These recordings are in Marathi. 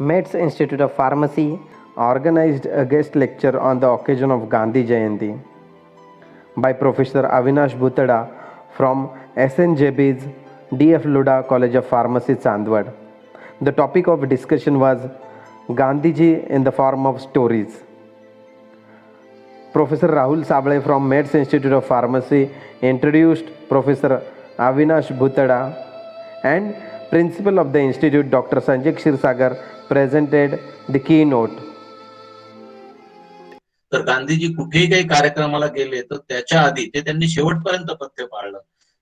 METS Institute of Pharmacy organized a guest lecture on the occasion of Gandhi Jayanti by Professor Avinash Bhutada from SNJB's DF Luda College of Pharmacy, Chandwad. The topic of discussion was Gandhiji in the form of stories. Professor Rahul Sable from METS Institute of Pharmacy introduced Professor Avinash Bhutada, and Principal of the Institute Dr. Sanjay Kshirsagar presented the keynote. तर गांधीजी कुठेही काही कार्यक्रमाला गेले तर त्याच्या आधी ते त्यांनी शेवटपर्यंत पथ्य पाळलं.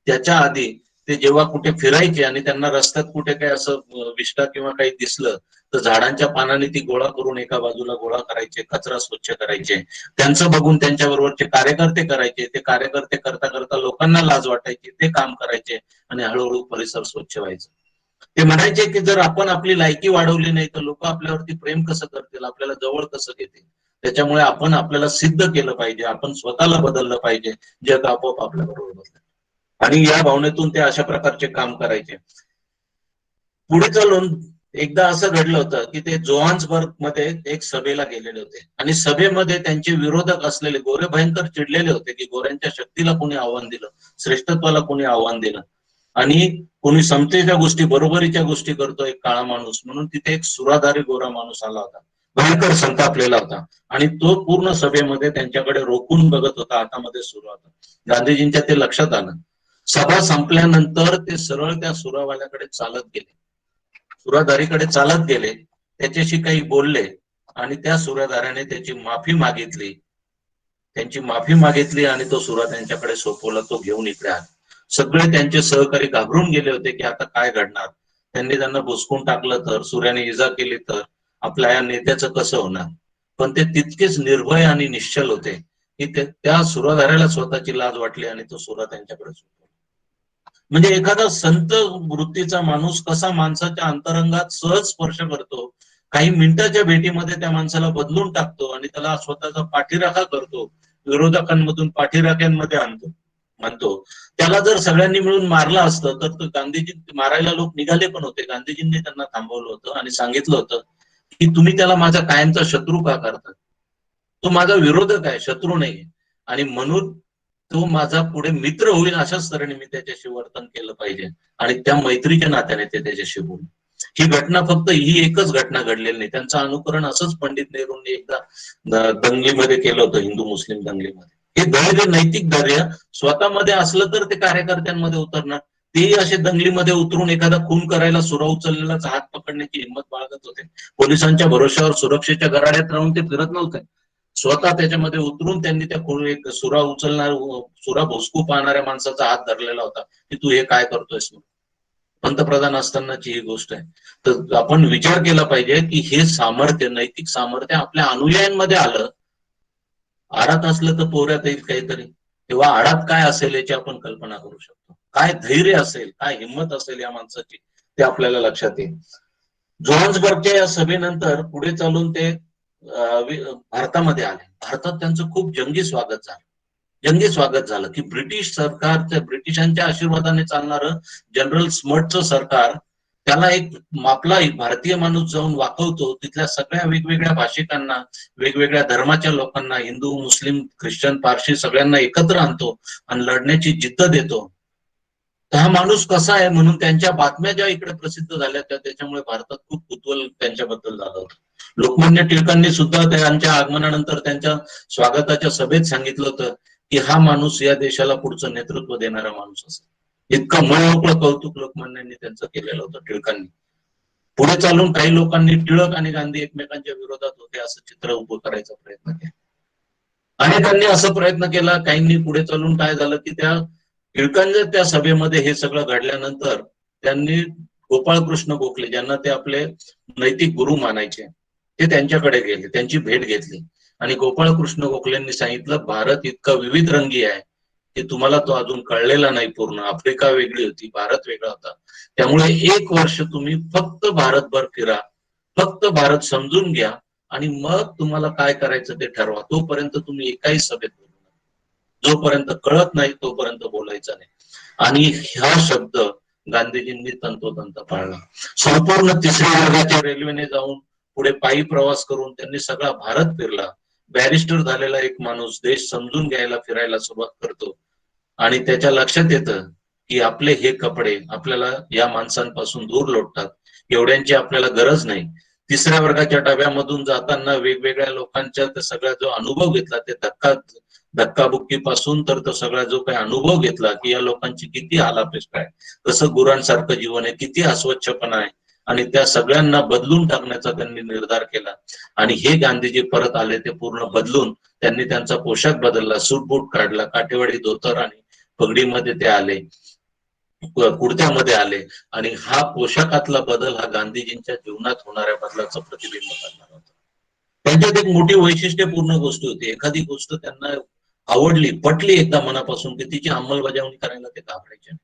त्याच्या आधी ते जेव्हा कुठे फिरायचे आणि त्यांना रस्त्यात कुठे काही असं विष्ठा किंवा काही दिसलं तर झाडांच्या पानाने ती गोळा करून एका बाजूला गोळा करायचे, कचरा स्वच्छ करायचे. त्यांचं बघून त्यांच्या बरोबरचे कार्यकर्ते करायचे. ते कार्यकर्ते करता करता लोकांना लाज वाटायची, ते काम करायचे आणि हळूहळू परिसर स्वच्छ व्हायचं. ते म्हणायचे की जर आपण आपली लायकी वाढवली नाही तर लोक आपल्यावरती प्रेम कसं करतील, आपल्याला जवळ कसं घेतील. त्याच्यामुळे आपण आपल्याला सिद्ध केलं पाहिजे, आपण स्वतःला बदललं पाहिजे, जग आपोआप आपल्या बरोबर बदलेल. आणि या भावनेतून ते अशा प्रकारचे काम करायचे. पुढे चालून एकदा असं घडलं होतं की ते जोहान्सबर्ग मध्ये एक सभेला गेलेले होते आणि सभेमध्ये त्यांचे विरोधक असलेले गोरे भयंकर चिडलेले होते की गोऱ्यांच्या शक्तीला कोणी आव्हान दिलं, श्रेष्ठत्वाला कोणी आव्हान दिलं आणि कोणी समतेच्या गोष्टी, बरोबरीच्या गोष्टी करतो एक काळा माणूस. म्हणून तिथे एक सुराधारी गोरा माणूस आला होता, भयंकर संतापलेला होता आणि तो पूर्ण सभेमध्ये त्यांच्याकडे रोखून बघत होता, हातामध्ये सुरा होता. गांधीजींच्या ते लक्षात आलं. सभा संपल्यानंतर ते सरळ त्या सुरावाल्याकडे चालत गेले, सुराधारीकडे चालत गेले, त्याच्याशी काही बोलले आणि त्या सुराधाऱ्याने त्याची माफी मागितली. त्यांची माफी मागितली आणि तो सुरा त्यांच्याकडे सोपवला. तो घेऊन इकडे आला. सगळे त्यांचे सहकारी घाबरून गेले होते की आता काय घडणार. त्यांनी त्यांना भुसकून टाकलं तर, सूर्याने इजा केली तर आपल्या या नेत्याचं कसं होणार. पण ते तितकेच निर्भय आणि निश्चल होते की त्या सुराधाऱ्याला स्वतःची लाज वाटली आणि तो सुरा त्यांच्याकडे सोपवला. म्हणजे एखादा संत वृत्तीचा माणूस कसा माणसाच्या अंतरंगात सहज स्पर्श करतो, काही मिनिटाच्या भेटीमध्ये त्या माणसाला बदलून टाकतो आणि त्याला स्वतःचा पाठीराखा करतो, विरोधकांमधून पाठीराख्यांमध्ये आणतो. त्याला जर सगळ्यांनी मिळून मारलं असतं तर गांधीजी मारायला लोक निघाले पण होते. गांधीजींनी त्यांना थांबवलं होतं आणि सांगितलं होतं की तुम्ही त्याला माझा कायमचा शत्रू का करता, तो माझा विरोधक आहे, शत्रू नाही. आणि म्हणून तो माझा पुढे मित्र होईल अशाच तऱ्हेने मी त्याच्याशी वर्तन केलं पाहिजे आणि त्या मैत्रीच्या नात्याने ते त्याच्याशी बोलले. ही घटना फक्त ही एकच घटना घडलेली नाही, त्यांचं अनुकरण असंच पंडित नेहरूंनी एकदा दंगलीमध्ये केलं होतं, हिंदू मुस्लिम दंगलीमध्ये. हे धैर्य, नैतिक धैर्य स्वतःमध्ये असलं तर ते कार्यकर्त्यांमध्ये उतरणार. तेही असे दंगलीमध्ये उतरून एखादा खून करायला सुरा उचललेलाच हात पकडण्याची हिंमत बाळगत होते. पोलिसांच्या भरोश्यावर सुरक्षेच्या गराड्यात राहून ते फिरत नव्हते. स्वतः त्याच्यामध्ये उतरून त्यांनी त्या एक सुरा उचलणार, सुरा भोसकू पाहणाऱ्या माणसाचा हात धरलेला होता की तू हे काय करतोयस म्हणून. पंतप्रधान असतानाची ही गोष्ट आहे. तर आपण विचार केला पाहिजे की हे सामर्थ्य, नैतिक सामर्थ्य आपल्या अनुयायांमध्ये आलं. आडात असलं तर पोऱ्यात येईल काहीतरी, तेव्हा आडात काय असेल याची आपण कल्पना करू शकतो. काय धैर्य असेल, काय हिंमत असेल या माणसाची, ते आपल्याला लक्षात येईल. जोहान्सबर्गच्या या सभेनंतर पुढे चालून ते भारतामध्ये आले. भारतात त्यांचं खूप जंगी स्वागत झालं. जंगी स्वागत झालं की ब्रिटिश सरकारच्या, ब्रिटिशांच्या आशीर्वादाने चालणारं जनरल स्मर्टचं सरकार त्याला एक आपला भारतीय माणूस जाऊन वाकवतो. तिथल्या सगळ्या वेगवेगळ्या भाषिकांना, वेगवेगळ्या धर्माच्या लोकांना, हिंदू, मुस्लिम, ख्रिश्चन, पारशी सगळ्यांना एकत्र आणतो आणि लढण्याची जिद्द देतो. तर हा माणूस कसा आहे म्हणून त्यांच्या बातम्या ज्या इकडे प्रसिद्ध झाल्या त्याच्यामुळे भारतात खूप कुतूहल त्यांच्याबद्दल झालं होतं. लोकमान्य टिळकांनी सुद्धा त्यांच्या आगमनानंतर त्यांच्या स्वागताच्या सभेत सांगितलं होतं की हा माणूस या देशाला पुढचं नेतृत्व देणारा माणूस असेल. इतकं मनमोकळं कौतुक लोकमान्यांनी त्यांचं केलेलं होतं, टिळकांनी. पुढे चालून काही लोकांनी टिळक आणि गांधी एकमेकांच्या विरोधात होते असं चित्र उभं करायचा प्रयत्न केला. अनेकांनी असं प्रयत्न केला. काहींनी पुढे चालून काय झालं की त्या टिळकांच्या त्या सभेमध्ये हे सगळं घडल्यानंतर त्यांनी गोपाळकृष्ण गोखले, ज्यांना ते आपले नैतिक गुरु मानायचे, ते त्यांच्याकडे गेले, त्यांची भेट घेतली आणि गोपाळकृष्ण गोखलेंनी सांगितलं भारत इतका विविध रंगी आहे की तुम्हाला तो अजून कळलेला नाही पूर्ण. आफ्रिका वेगळी होती, भारत वेगळा होता. त्यामुळे 1 वर्ष तुम्ही फक्त भारतभर फिरा, फक्त भारत समजून घ्या आणि मग तुम्हाला काय करायचं ते ठरवा. तोपर्यंत तुम्ही एकाही सभेत बोलू नका. जोपर्यंत कळत नाही तोपर्यंत बोलायचं नाही. आणि हा शब्द गांधीजींनी तंतोतंत पाळला. संपूर्ण तिसऱ्या वर्गाच्या रेल्वेने जाऊन पुढे पायी प्रवास करून त्यांनी सगळा भारत फिरला. बॅरिस्टर झालेला एक माणूस देश समजून घ्यायला फिरायला सुरुवात करतो आणि त्याच्या लक्षात येतं की आपले हे कपडे आपल्याला या माणसांपासून दूर लोटतात, एवढ्यांची आपल्याला गरज नाही. तिसऱ्या वर्गाच्या डब्यामधून जाताना वेगवेगळ्या लोकांच्या सगळा जो अनुभव घेतला, ते धक्काबुक्कीपासून तर तो सगळा जो काही अनुभव घेतला की या लोकांची किती हालापेष्ट आहे, कसं गुरांसारखं जीवन आहे, किती अस्वच्छपणा आहे, आणि त्या सगळ्यांना बदलून टाकण्याचा त्यांनी निर्धार केला. आणि हे गांधीजी परत आले ते पूर्ण बदलून. त्यांनी त्यांचा पोशाख बदलला, सूट बूट काढला, काठेवाडी धोतर आणि पगडीमध्ये ते आले, कुर्त्यामध्ये आले. आणि हा पोशाखातला बदल हा गांधीजींच्या जीवनात होणाऱ्या बदलाचं प्रतिबिंब करणार होता. त्यांच्यात एक मोठी वैशिष्ट्यपूर्ण गोष्ट होती. एखादी गोष्ट त्यांना आवडली, पटली एकदा मनापासून, की तिची अंमलबजावणी करायला ते घाबरायचे नाही.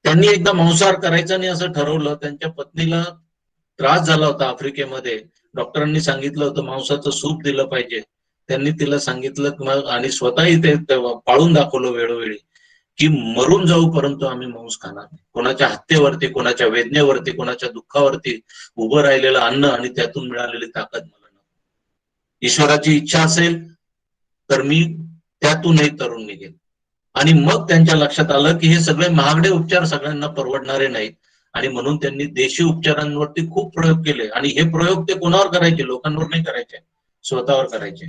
त्यांनी एकदा मांसाहार करायचा नाही असं ठरवलं. त्यांच्या पत्नीला त्रास झाला होता आफ्रिकेमध्ये, डॉक्टरांनी सांगितलं होतं मांसाचं सूप दिलं पाहिजे. त्यांनी तिला सांगितलं आणि स्वतःही ते पाळून दाखवलं वेळोवेळी की मरून जाऊ परंतु आम्ही मांस खाणार नाही. कोणाच्या हत्येवरती, कोणाच्या वेदनेवरती, कोणाच्या दुःखावरती उभं राहिलेलं अन्न आणि त्यातून मिळालेली ताकद मला नको. ईश्वराची इच्छा असेल तर मी त्यातूनही तरुण निघेल. आणि मग त्यांच्या लक्षात आलं की हे सगळे महागडे उपचार सगळ्यांना परवडणारे नाहीत, आणि म्हणून त्यांनी देशी उपचारांवरती खूप प्रयोग केले. आणि हे प्रयोग ते कोणावर करायचे? लोकांवर नाही करायचे, स्वतःवर करायचे.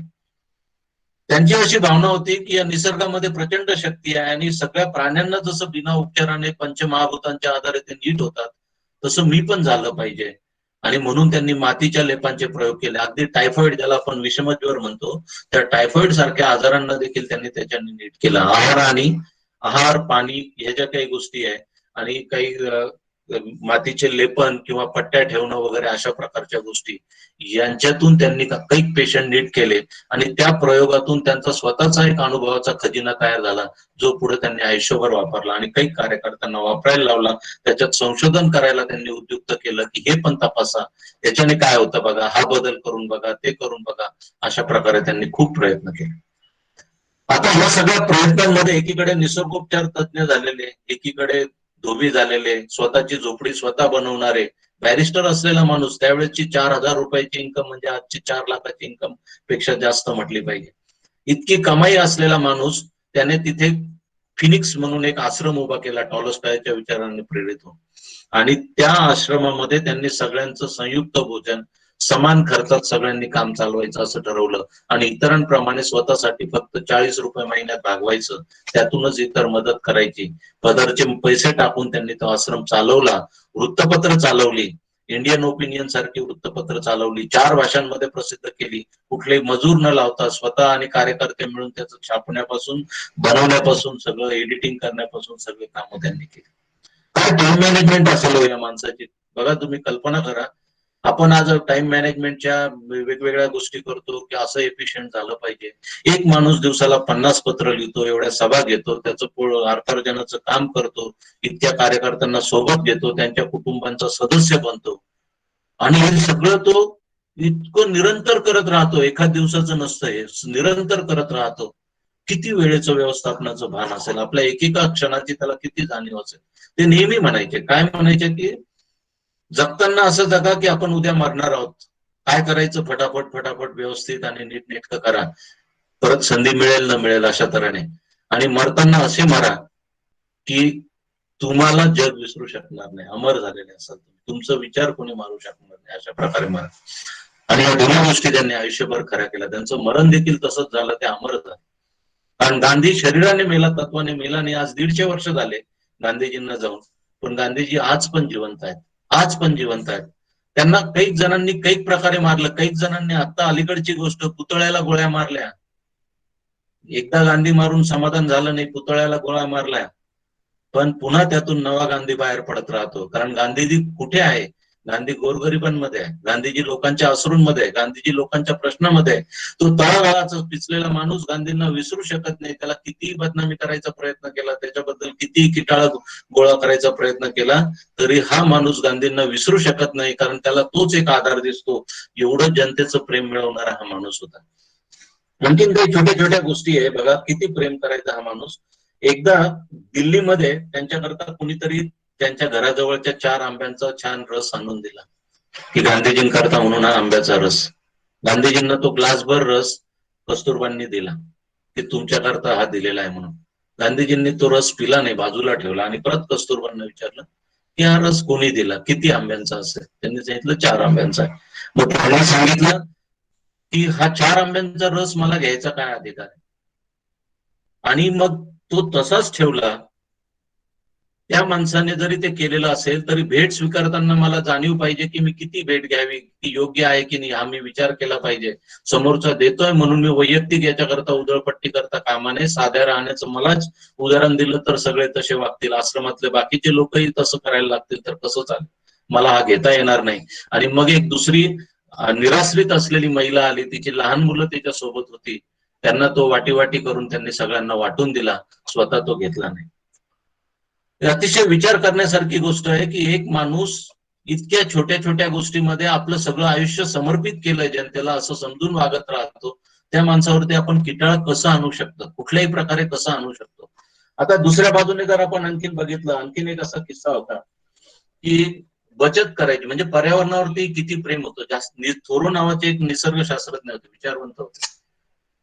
त्यांची अशी भावना होती की या निसर्गामध्ये प्रचंड शक्ती आहे आणि सगळ्या प्राण्यांना जसं बिना उपचाराने पंचमहाभूतांच्या आधारे ते नीट होतात, तसं मी पण झालं पाहिजे. आणि म्हणून त्यांनी मातीच्या लेपांचे प्रयोग केले. अगदी टायफॉइड, ज्याला आपण विषमज्वर म्हणतो, त्या टायफॉइड सारख्या आजारांना देखील त्यांनी त्याच्याने नीट केलं. आहार, पाणी, ह्या ज्या काही गोष्टी आहे आणि काही मातीचे लेपन किंवा पट्ट्या ठेवणं वगैरे अशा प्रकारच्या गोष्टी, यांच्यातून त्यांनी काही पेशंट नीट केले. आणि त्या प्रयोगातून त्यांचा स्वतःचा एक अनुभवाचा खजिना तयार झाला, जो पुढे त्यांनी आयुष्यभर वापरला आणि काही कार्यकर्त्यांना वापरायला लावला. त्याच्यात संशोधन करायला त्यांनी उद्युक्त केलं की हे पण तपासा, याच्याने काय होतं बघा, हा बदल करून बघा, ते करून बघा. अशा प्रकारे त्यांनी खूप प्रयत्न केले. आता या सगळ्या प्रयत्नांमध्ये एकीकडे निसर्गोपचार तज्ञ झालेले, एकीकडे धोबी झालेले, स्वतःची झोपडी स्वतः बनवणारे, बॅरिस्टर असलेला माणूस, त्यावेळेची 4,000 रुपयाची इन्कम म्हणजे आजची 4 लाखाची इन्कम पेक्षा जास्त म्हटली पाहिजे, इतकी कमाई असलेला माणूस, त्याने तिथे फिनिक्स म्हणून एक आश्रम उभा केला टॉलस्टॉयच्या विचारांनी प्रेरित होऊन. आणि त्या आश्रमामध्ये त्यांनी सगळ्यांचं संयुक्त भोजन, समान खर्चात सगळ्यांनी काम चालवायचं असं ठरवलं. आणि इतरांप्रमाणे स्वतःसाठी फक्त 40 रुपये महिन्यात भागवायचं, त्यातूनच इतर मदत करायची. पदरचे पैसे टाकून त्यांनी तो आश्रम चालवला. वृत्तपत्र चालवली, इंडियन ओपिनियन सारखी वृत्तपत्र चालवली, 4 भाषांमध्ये प्रसिद्ध केली. कुठलेही मजूर न लावता स्वतः आणि कार्यकर्ते मिळून त्याचं छापण्यापासून, बनवण्यापासून, सगळं एडिटिंग करण्यापासून सगळे कामं त्यांनी केली. काय टाइम मॅनेजमेंट असेल हो या माणसाची, बघा तुम्ही कल्पना करा. आपण आज टाइम मॅनेजमेंटच्या वेगवेगळ्या गोष्टी करतो की असं एफिशियंट झालं पाहिजे. एक माणूस दिवसाला 50 पत्र लिहितो, एवढ्या सभा घेतो, त्याचं अर्थार्जनाचं काम करतो, इतक्या कार्यकर्त्यांना सोबत घेतो, त्यांच्या कुटुंबांचा सदस्य बनतो. आणि हे सगळं तो इतकं निरंतर करत राहतो. एखाद दिवसाचं नसतं हे, निरंतर करत राहतो. किती वेळेचं व्यवस्थापनाचं भान असेल, आपल्या एकेका क्षणाची त्याला किती जाणीव असेल. ते नेहमी म्हणायचे, काय म्हणायचे की जगताना असं जगा की आपण उद्या मरणार आहोत. काय करायचं, फटाफट फटाफट व्यवस्थित आणि नीटनेटकं करा, परत संधी मिळेल न मिळेल अशा तऱ्हेने. आणि मरताना असे मरा की तुम्हाला जग विसरू शकणार नाही, अमर झालेले असाल तुम्ही, तुमचा विचार कोणी मारू शकणार नाही, अशा प्रकारे मरा. आणि या दोन्ही गोष्टी त्यांनी आयुष्यभर खऱ्या केल्या. त्यांचं मरण देखील तसंच झालं, ते अमर झालं. कारण गांधी शरीराने मेला, तत्वाने मेला नाही. आज 150 वर्ष झाले गांधीजींना जाऊन, पण गांधीजी आज पण जिवंत आहेत, आज पण जिवंत आहेत. त्यांना काही जणांनी काही प्रकारे मारलं, काही जणांनी, आता अलीकडची गोष्ट, पुतळ्याला गोळ्या मारल्या. एकदा गांधी मारून समाधान झालं नाही, पुतळ्याला गोळ्या मारल्या, पण पुन्हा त्यातून नवा गांधी बाहेर पडत राहतो. कारण गांधीजी कुठे आहे? गांधी गोरगरिबांमध्ये आहे, गांधीजी लोकांच्या अश्रूंमध्ये आहे, गांधीजी लोकांच्या प्रश्नामध्ये आहे. तो तळागाळाचा पिचलेला माणूस गांधींना विसरू शकत नाही. त्याला कितीही बदनामी करायचा प्रयत्न केला, त्याच्याबद्दल कितीही किटाळा गोळा करायचा प्रयत्न केला, तरी हा माणूस गांधींना विसरू शकत नाही. कारण त्याला तोच एक आधार दिसतो. एवढं जनतेचं प्रेम मिळवणारा हा माणूस होता. आणखीन काही छोट्या छोट्या गोष्टी आहे बघा, किती प्रेम करायचा हा माणूस. एकदा दिल्लीमध्ये त्यांच्याकरता कुणीतरी त्यांच्या घराजवळच्या 4 आंब्यांचा छान रस आणून दिला की गांधीजींकरता म्हणून हा आंब्याचा रस. गांधीजींना तो ग्लासभर रस कस्तुरबांनी दिला की तुमच्याकरता हा दिलेला आहे म्हणून. गांधीजींनी तो रस पिला नाही, बाजूला ठेवला आणि परत कस्तुरबांना विचारलं की हा रस कोणी दिला, किती आंब्यांचा असेल? त्यांनी सांगितलं 4 आंब्यांचा आहे. मग त्यांनी सांगितलं की हा 4 आंब्यांचा रस मला घ्यायचा काय अधिकार आहे? आणि मग तो तसाच ठेवला. त्या माणसाने जरी ते केलेलं असेल तरी भेट स्वीकारताना मला जाणीव पाहिजे की मी किती भेट घ्यावी, की योग्य आहे की नाही हा मी विचार केला पाहिजे. समोरचा देतोय म्हणून मी वैयक्तिक याच्याकरता उधळपट्टी करता कामा नये. साध्या राहण्याचं मलाच उदाहरण दिलं तर सगळे तसे वागतील, आश्रमातले बाकीचे लोकही तसं करायला लागतील तर कसं चालेल? मला हा घेता येणार नाही. आणि मग एक दुसरी निराश्रित असलेली महिला आली, तिची लहान मुलं तिच्या सोबत होती. त्यांना तो वाटी वाटी करून त्यांनी सगळ्यांना वाटून दिला, स्वतः तो घेतला नाही. अतिशय विचार करण्यासारखी गोष्ट आहे की एक माणूस इतक्या छोट्या छोट्या गोष्टीमध्ये आपलं सगळं आयुष्य समर्पित केलंय जनतेला असं समजून वागत राहतो. त्या माणसावरती आपण किटाळ कसं आणू शकतो, कुठल्याही प्रकारे कसं आणू शकतो? आता दुसऱ्या बाजूने जर आपण आणखीन बघितलं, आणखीन एक असा किस्सा होता की बचत करायची म्हणजे पर्यावरणावरती किती प्रेम होतं. जास्त थोरो नावाचे एक निसर्गशास्त्रज्ञ होते, विचारवंत होते.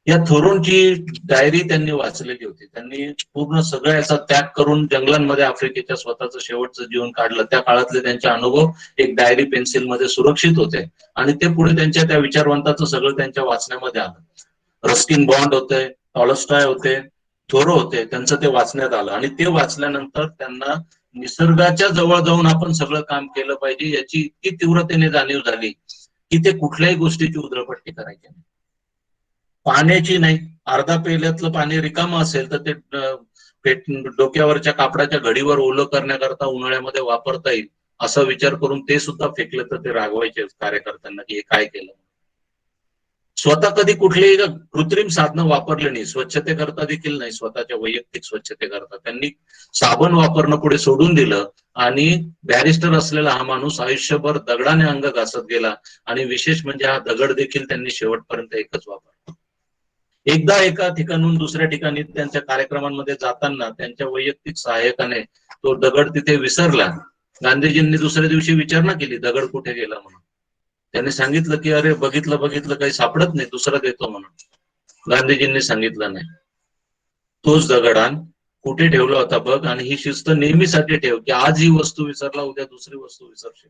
या थोरोंची डायरी त्यांनी वाचलेली होती. त्यांनी पूर्ण सगळ्या याचा त्याग करून जंगलांमध्ये आफ्रिकेच्या स्वतःचं शेवटचं जीवन काढलं. त्या काळातले त्यांचे अनुभव एक डायरी पेन्सिल मध्ये सुरक्षित होते आणि ते पुढे त्यांच्या त्या विचारवंताचं सगळं त्यांच्या वाचण्यामध्ये आलं. रस्किन बॉन्ड होते, टॉलस्टॉय होते, थोरो होते, त्यांचं ते वाचण्यात आलं आणि ते वाचल्यानंतर त्यांना निसर्गाच्या जवळ जाऊन आपण सगळं काम केलं पाहिजे याची इतकी तीव्रतेने जाणीव झाली की ते कुठल्याही गोष्टीची उधळपट्टी करायची नाही. पाण्याची नाही, अर्धा पेल्यातलं पाणी रिकामं असेल तर ते डोक्यावरच्या कापडाच्या घडीवर ओलं करण्याकरता उन्हाळ्यामध्ये वापरता येईल असा विचार करून ते सुद्धा फेकलं तर ते रागवायचे कार्यकर्त्यांना की हे काय केलं. स्वतः कधी कुठलीही कृत्रिम साधनं वापरले नाही, स्वच्छतेकरता देखील नाही, स्वतःच्या वैयक्तिक स्वच्छतेकरता त्यांनी साबण वापरणं पुढे सोडून दिलं आणि बॅरिस्टर असलेला हा माणूस आयुष्यभर दगडाने अंग घासत गेला आणि विशेष म्हणजे हा दगड देखील त्यांनी शेवटपर्यंत एकच वापरला. एकदा एका ठिकाणून दुसऱ्या ठिकाणी त्यांच्या कार्यक्रमांमध्ये जाताना त्यांच्या वैयक्तिक सहाय्यकाने तो दगड तिथे विसरला. गांधीजींनी दुसऱ्या दिवशी विचारणा केली दगड कुठे गेला म्हणून. त्यांनी सांगितलं की अरे बघितलं बघितलं काही सापडत नाही, दुसरा देतो म्हणून. गांधीजींनी सांगितलं नाही, तोच दगड आण, कुठे ठेवला होता बघ आणि ही शिस्त नेहमीसाठी ठेव की आज ही वस्तू विसरला उद्या दुसरी वस्तू विसरशील.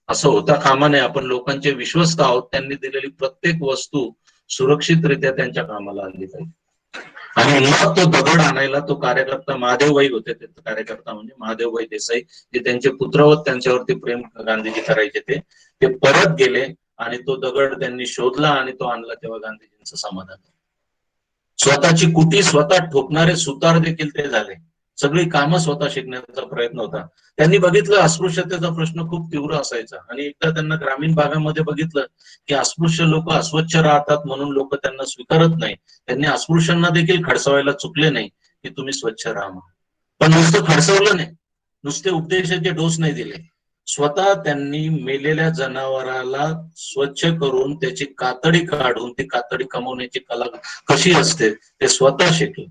असं होता कामा नये. आपण लोकांचे विश्वस्त आहोत, त्यांनी दिलेली प्रत्येक वस्तू सुरक्षितरित्या त्यांच्या कामाला आणली पाहिजे. आणि मग तो दगड आणायला तो कार्यकर्ता महादेवभाई होते, ते कार्यकर्ता म्हणजे महादेवभाई देसाई, जे त्यांचे पुत्रवत त्यांच्यावरती प्रेम गांधीजी करायचे, ते परत गेले आणि तो दगड त्यांनी शोधला आणि तो आणला. तेव्हा गांधीजींचं समाधान. स्वतःची कुटी स्वतः ठोकणारे सुतार देखील ते झाले. सगळी कामं स्वतः शिकण्याचा प्रयत्न होता. त्यांनी बघितलं अस्पृश्यतेचा प्रश्न खूप तीव्र असायचा आणि एकदा त्यांना ग्रामीण भागामध्ये बघितलं की अस्पृश्य लोक अस्वच्छ राहतात म्हणून लोक त्यांना स्वीकारत नाही. त्यांनी अस्पृश्यांना देखील खडसवायला चुकले नाही की तुम्ही स्वच्छ राहा म्हणून. पण नुसतं खडसवलं नाही, नुसते उपदेशाचे डोस नाही दिले. स्वतः त्यांनी मेलेल्या जनावराला स्वच्छ करून त्याची कातडी काढून ती कातडी कमवण्याची कला कशी असते ते स्वतः शिकले.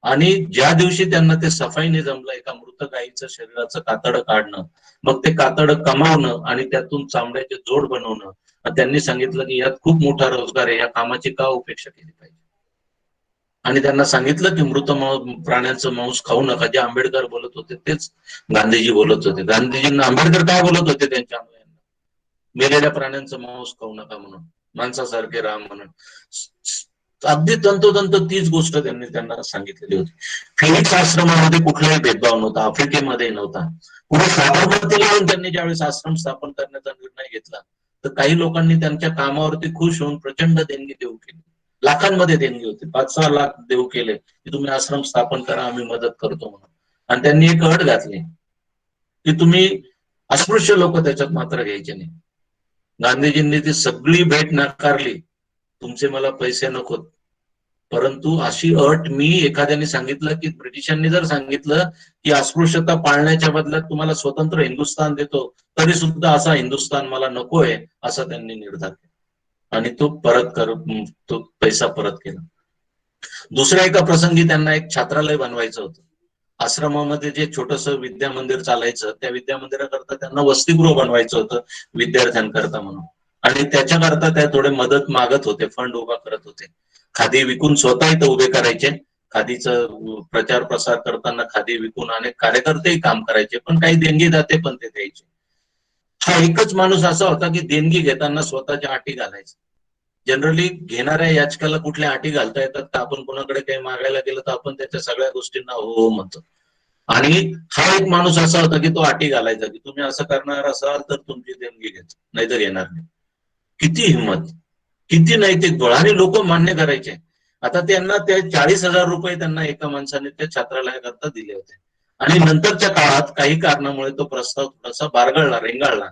आणि ज्या दिवशी त्यांना ते सफाईने जमलं एका मृत गायीचं शरीराचं कातड काढणं, मग ते कातड कमावणं आणि त्यातून चामड्याचे जोड बनवणं, त्यांनी सांगितलं की यात खूप मोठा रोजगार आहे, या कामाची का उपेक्षा केली पाहिजे. आणि त्यांना सांगितलं की मृत प्राण्यांचं मांस खाऊ नका. जे आंबेडकर बोलत होते तेच गांधीजी बोलत होते. गांधीजींना आंबेडकर काय बोलत होते त्यांच्या अनुयायांना? मेलेल्या प्राण्यांचं मांस खाऊ नका म्हणून, माणसासारखे राहा म्हणून. अगदी तंतोतंत तीच गोष्ट त्यांनी त्यांना सांगितलेली होती. फिनिक्स आश्रमामध्ये कुठलाही भेदभाव नव्हता, आफ्रिकेमध्ये नव्हता. पुढे साबरमतीला येऊन त्यांनी ज्यावेळेस आश्रम स्थापन करण्याचा निर्णय घेतला तर काही लोकांनी त्यांच्या कामावरती खुश होऊन प्रचंड देणगी देऊ केली. लाखांमध्ये देणगी होती, 5-6 लाख देऊ केले की तुम्ही आश्रम स्थापन करा, आम्ही मदत करतो म्हणून. आणि त्यांनी एक अट घातली की तुम्ही अस्पृश्य लोक त्याच्यात मात्र घ्यायचे नाही. गांधीजींनी ती सगळी भेट नाकारली. तुमचे मला पैसे नकोत, परंतु अशी अट मी एखाद्याने सांगितलं की ब्रिटिशांनी जर सांगितलं की अस्पृश्यता पाळण्याच्या बदल्यात तुम्हाला स्वतंत्र हिंदुस्थान देतो, तरी सुद्धा असा हिंदुस्थान मला नकोय, असा त्यांनी निर्धार केला आणि तो पैसा परत केला. दुसऱ्या एका प्रसंगी त्यांना एक छात्रालय बनवायचं होतं. आश्रमामध्ये जे छोटस विद्या मंदिर चालायचं, त्या विद्या मंदिराकरता त्यांना वसतिगृह बनवायचं होतं विद्यार्थ्यांकरता म्हणून. आणि त्याच्याकरता त्या थोडे मदत मागत होते, फंड उभा करत होते. खादी विकून स्वतः इथं उभे करायचे. खादीचं प्रचार प्रसार करताना खादी विकून अनेक कार्यकर्तेही काम करायचे, पण काही देणगी दाते पण ते द्यायचे. हा एकच माणूस असा होता की देणगी घेताना स्वतःच्या अटी घालायचा. जनरली घेणाऱ्या याचकाला कुठल्या अटी घालता येतात का? आपण कोणाकडे काही मागायला गेलं तर आपण त्याच्या सगळ्या गोष्टींना हो हो म्हणतो. आणि हा एक माणूस असा होता की तो अटी घालायचा की तुम्ही असं करणार असाल तर तुमची देणगी घेतो, नाहीतर येणार नाही. किती हिंमत, किती नैतिक बळ, आणि लोक मान्य करायचे. आता त्यांना ते 40,000 रुपये त्यांना एका माणसाने त्या छात्रालयाकरता दिले होते. आणि नंतरच्या काळात काही कारणामुळे तो प्रस्ताव थोडासा बारगळला, रेंगाळला.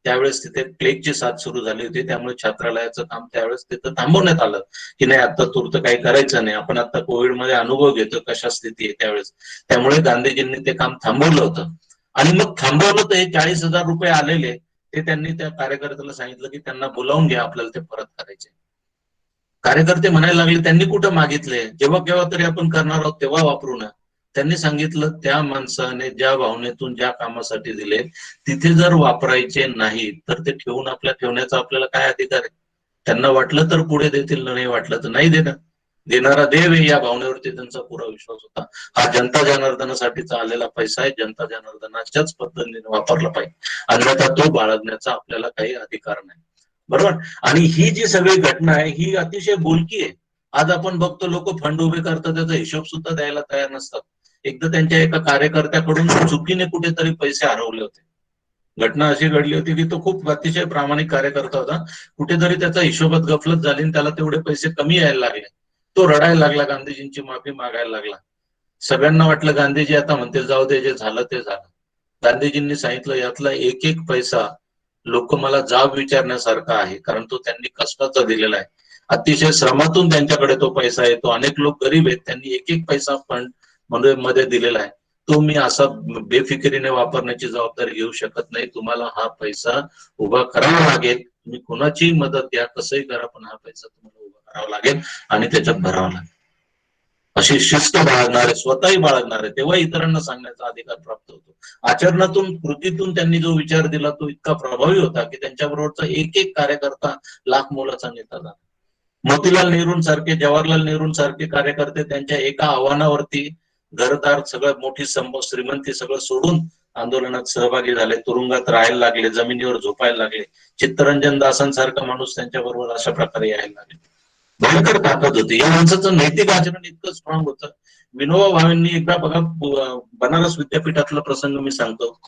त्यावेळेस तिथे प्लेगची साथ सुरू झाली होती, त्यामुळे छात्रालयाचं काम त्यावेळेस तिथं थांबवण्यात आलं की नाही, आता तूर्त काही करायचं नाही. आपण आता कोविडमध्ये अनुभव घेतो कशा स्थिती आहे त्यावेळेस. त्यामुळे गांधीजींनी ते काम थांबवलं होतं. आणि मग थांबवलं तर हे 40,000 रुपये आलेले ते त्यांनी त्या कार्यकर्त्याला सांगितलं की त्यांना बोलावून घ्या, आपल्याला ते परत करायचे. कार्यकर्ते म्हणायला लागले त्यांनी कुठं मागितले, जेव्हा केव्हा तरी आपण करणार आहोत तेव्हा वापरू ना. त्यांनी सांगितलं त्या माणसाने ज्या भावनेतून ज्या कामासाठी दिले तिथे जर वापरायचे नाही तर ते ठेवून ठेवण्याचा आपल्याला काय अधिकार आहे? त्यांना वाटलं तर पुढे देतील, नाही वाटलं तर नाही देणार. देणारा देव आहे या भावनेवरती त्यांचा पुरा विश्वास होता. हा जनता जनार्दनासाठीचा आलेला पैसा आहे, जनता जनार्दनाच्याच पद्धतीने वापरला पाहिजे, अन्यथा तो बाळगण्याचा आपल्याला काही अधिकार नाही. बरोबर. आणि ही जी सगळी घटना आहे ही अतिशय बोलकी आहे. आज आपण बघतो लोक फंड उभे करतात, त्याचा हिशोब सुद्धा द्यायला तयार नसतात. एकदा त्यांच्या एका कार्यकर्त्याकडून चुकीने कुठेतरी पैसे हरवले होते. घटना अशी घडली होती की तो खूप अतिशय प्रामाणिक कार्यकर्ता होता. कुठेतरी त्याचा हिशोबात गफलत झाली आणि त्याला तेवढे पैसे कमी यायला लागले. तो रडायला लागला, गांधीजींची माफी मागायला लागला. सगळ्यांना वाटलं गांधीजी आता म्हणतील जाऊ दे, जे झालं ते झालं. गांधीजींनी सांगितलं यातला एक एक पैसा लोक मला जाब विचारण्यासारखा आहे, कारण तो त्यांनी कष्टाचा दिलेला आहे. अतिशय श्रमातून त्यांच्याकडे तो पैसा येतो. अनेक लोक गरीब आहेत, त्यांनी एक एक पैसा फंड मध्ये दिलेला आहे. तो मी असा बेफिकिरीने वापरण्याची जबाबदारी घेऊ शकत नाही. तुम्हाला हा पैसा उभा करावा लागेल. तुम्ही कोणाची मदत घ्या, कसंही करा, पण हा पैसा तुम्हाला उभा करावा लागेल आणि त्याच्यात भरावा लागेल. अशी शिस्त बाळगणारे, स्वतःही बाळगणारे, तेव्हा इतरांना सांगण्याचा अधिकार प्राप्त होतो. आचरणातून, कृतीतून त्यांनी जो विचार दिला तो इतका प्रभावी होता की त्यांच्याबरोबरचा एक एक कार्यकर्ता लाख मोलाचा नेता झाला. मोतीलाल नेहरूंसारखे, जवाहरलाल नेहरूंसारखे कार्यकर्ते त्यांच्या एका आव्हानावरती घरदार सगळं, मोठी श्रीमंती सगळं सोडून आंदोलनात सहभागी झाले, तुरुंगात राहायला लागले, जमिनीवर झोपायला लागले. चित्तरंजन दासांसारखा माणूस त्यांच्या बरोबर अशा प्रकारे यायला लागले. भयंकर ताकद होती या माणसाचं. नैतिक आचरण इतकं स्ट्रॉंग होतं. विनोबा भावेंनी एकदा बघा, बनारस विद्यापीठातला प्रसंग मी सांगतो.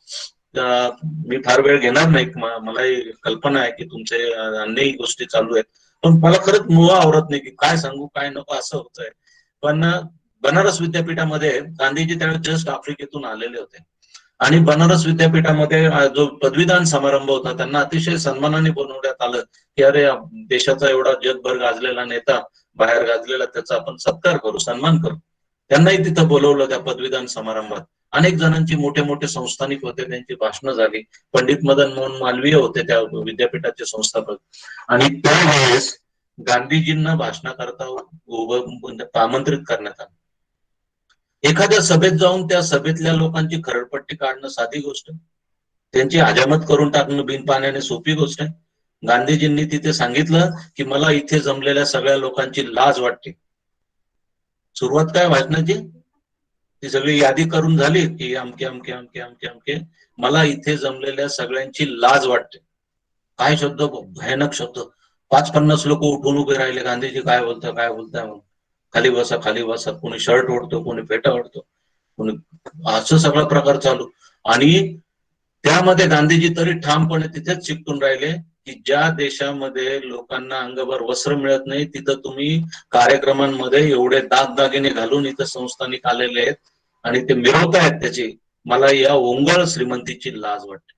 मी फार वेळ घेणार नाही, मलाही कल्पना आहे की तुमचे अन्यही गोष्टी चालू आहेत, पण मला खरंच मुळा आवरत नाही की काय सांगू काय नको असं होतंय. पण बनारस विद्यापीठामध्ये गांधीजी त्यावेळेस जस्ट आफ्रिकेतून आलेले होते आणि बनारस विद्यापीठामध्ये जो पदवीदान समारंभ होता त्यांना अतिशय सन्मानाने बोलवण्यात आलं की अरे, देशाचा एवढा जगभर गाजलेला नेता बाहेर गाजलेला, त्याचा आपण सत्कार करू, सन्मान करू. त्यांनाही तिथं बोलवलं त्या पदवीदान समारंभात. अनेक जणांची, मोठे मोठे संस्थानिक होते, त्यांची भाषणं झाली. पंडित मदन मोहन मालवीय होते त्या विद्यापीठाचे संस्थापक. आणि त्यावेळेस गांधीजींना भाषणाकरता आमंत्रित करण्यात आलं. एखाद्या सभेत जाऊन त्या सभेतल्या लोकांची खरडपट्टी काढणं साधी गोष्ट, त्यांची हजामत करून टाकणं बिनपाण्याने सोपी गोष्ट आहे. गांधीजींनी तिथे सांगितलं की मला इथे जमलेल्या सगळ्या लोकांची लाज वाटते. सुरुवात काय भाषणाची, ती सगळी यादी करून झाली की अमके अमके अमके अमके अमके, मला इथे जमलेल्या सगळ्यांची लाज वाटते. काय शब्द, भयानक शब्द. 5-50 लोक उठून उभे राहिले, गांधीजी काय बोलता काय बोलताय म्हणून. खाली बसा खाली बसा, कोणी शर्ट ओढतो, कोणी फेटा ओढतो, कोणी, असं सगळा प्रकार चालू. आणि त्यामध्ये गांधीजी तरी ठामपणे तिथेच चिकटून राहिले की ज्या देशामध्ये लोकांना अंगभर वस्त्र मिळत नाही तिथं तुम्ही कार्यक्रमांमध्ये एवढे दागदागिने घालून इथं संस्थानिक आलेले आहेत आणि ते मिरवतायत त्याची, मला या ओंगळ श्रीमंतीची लाज वाटते.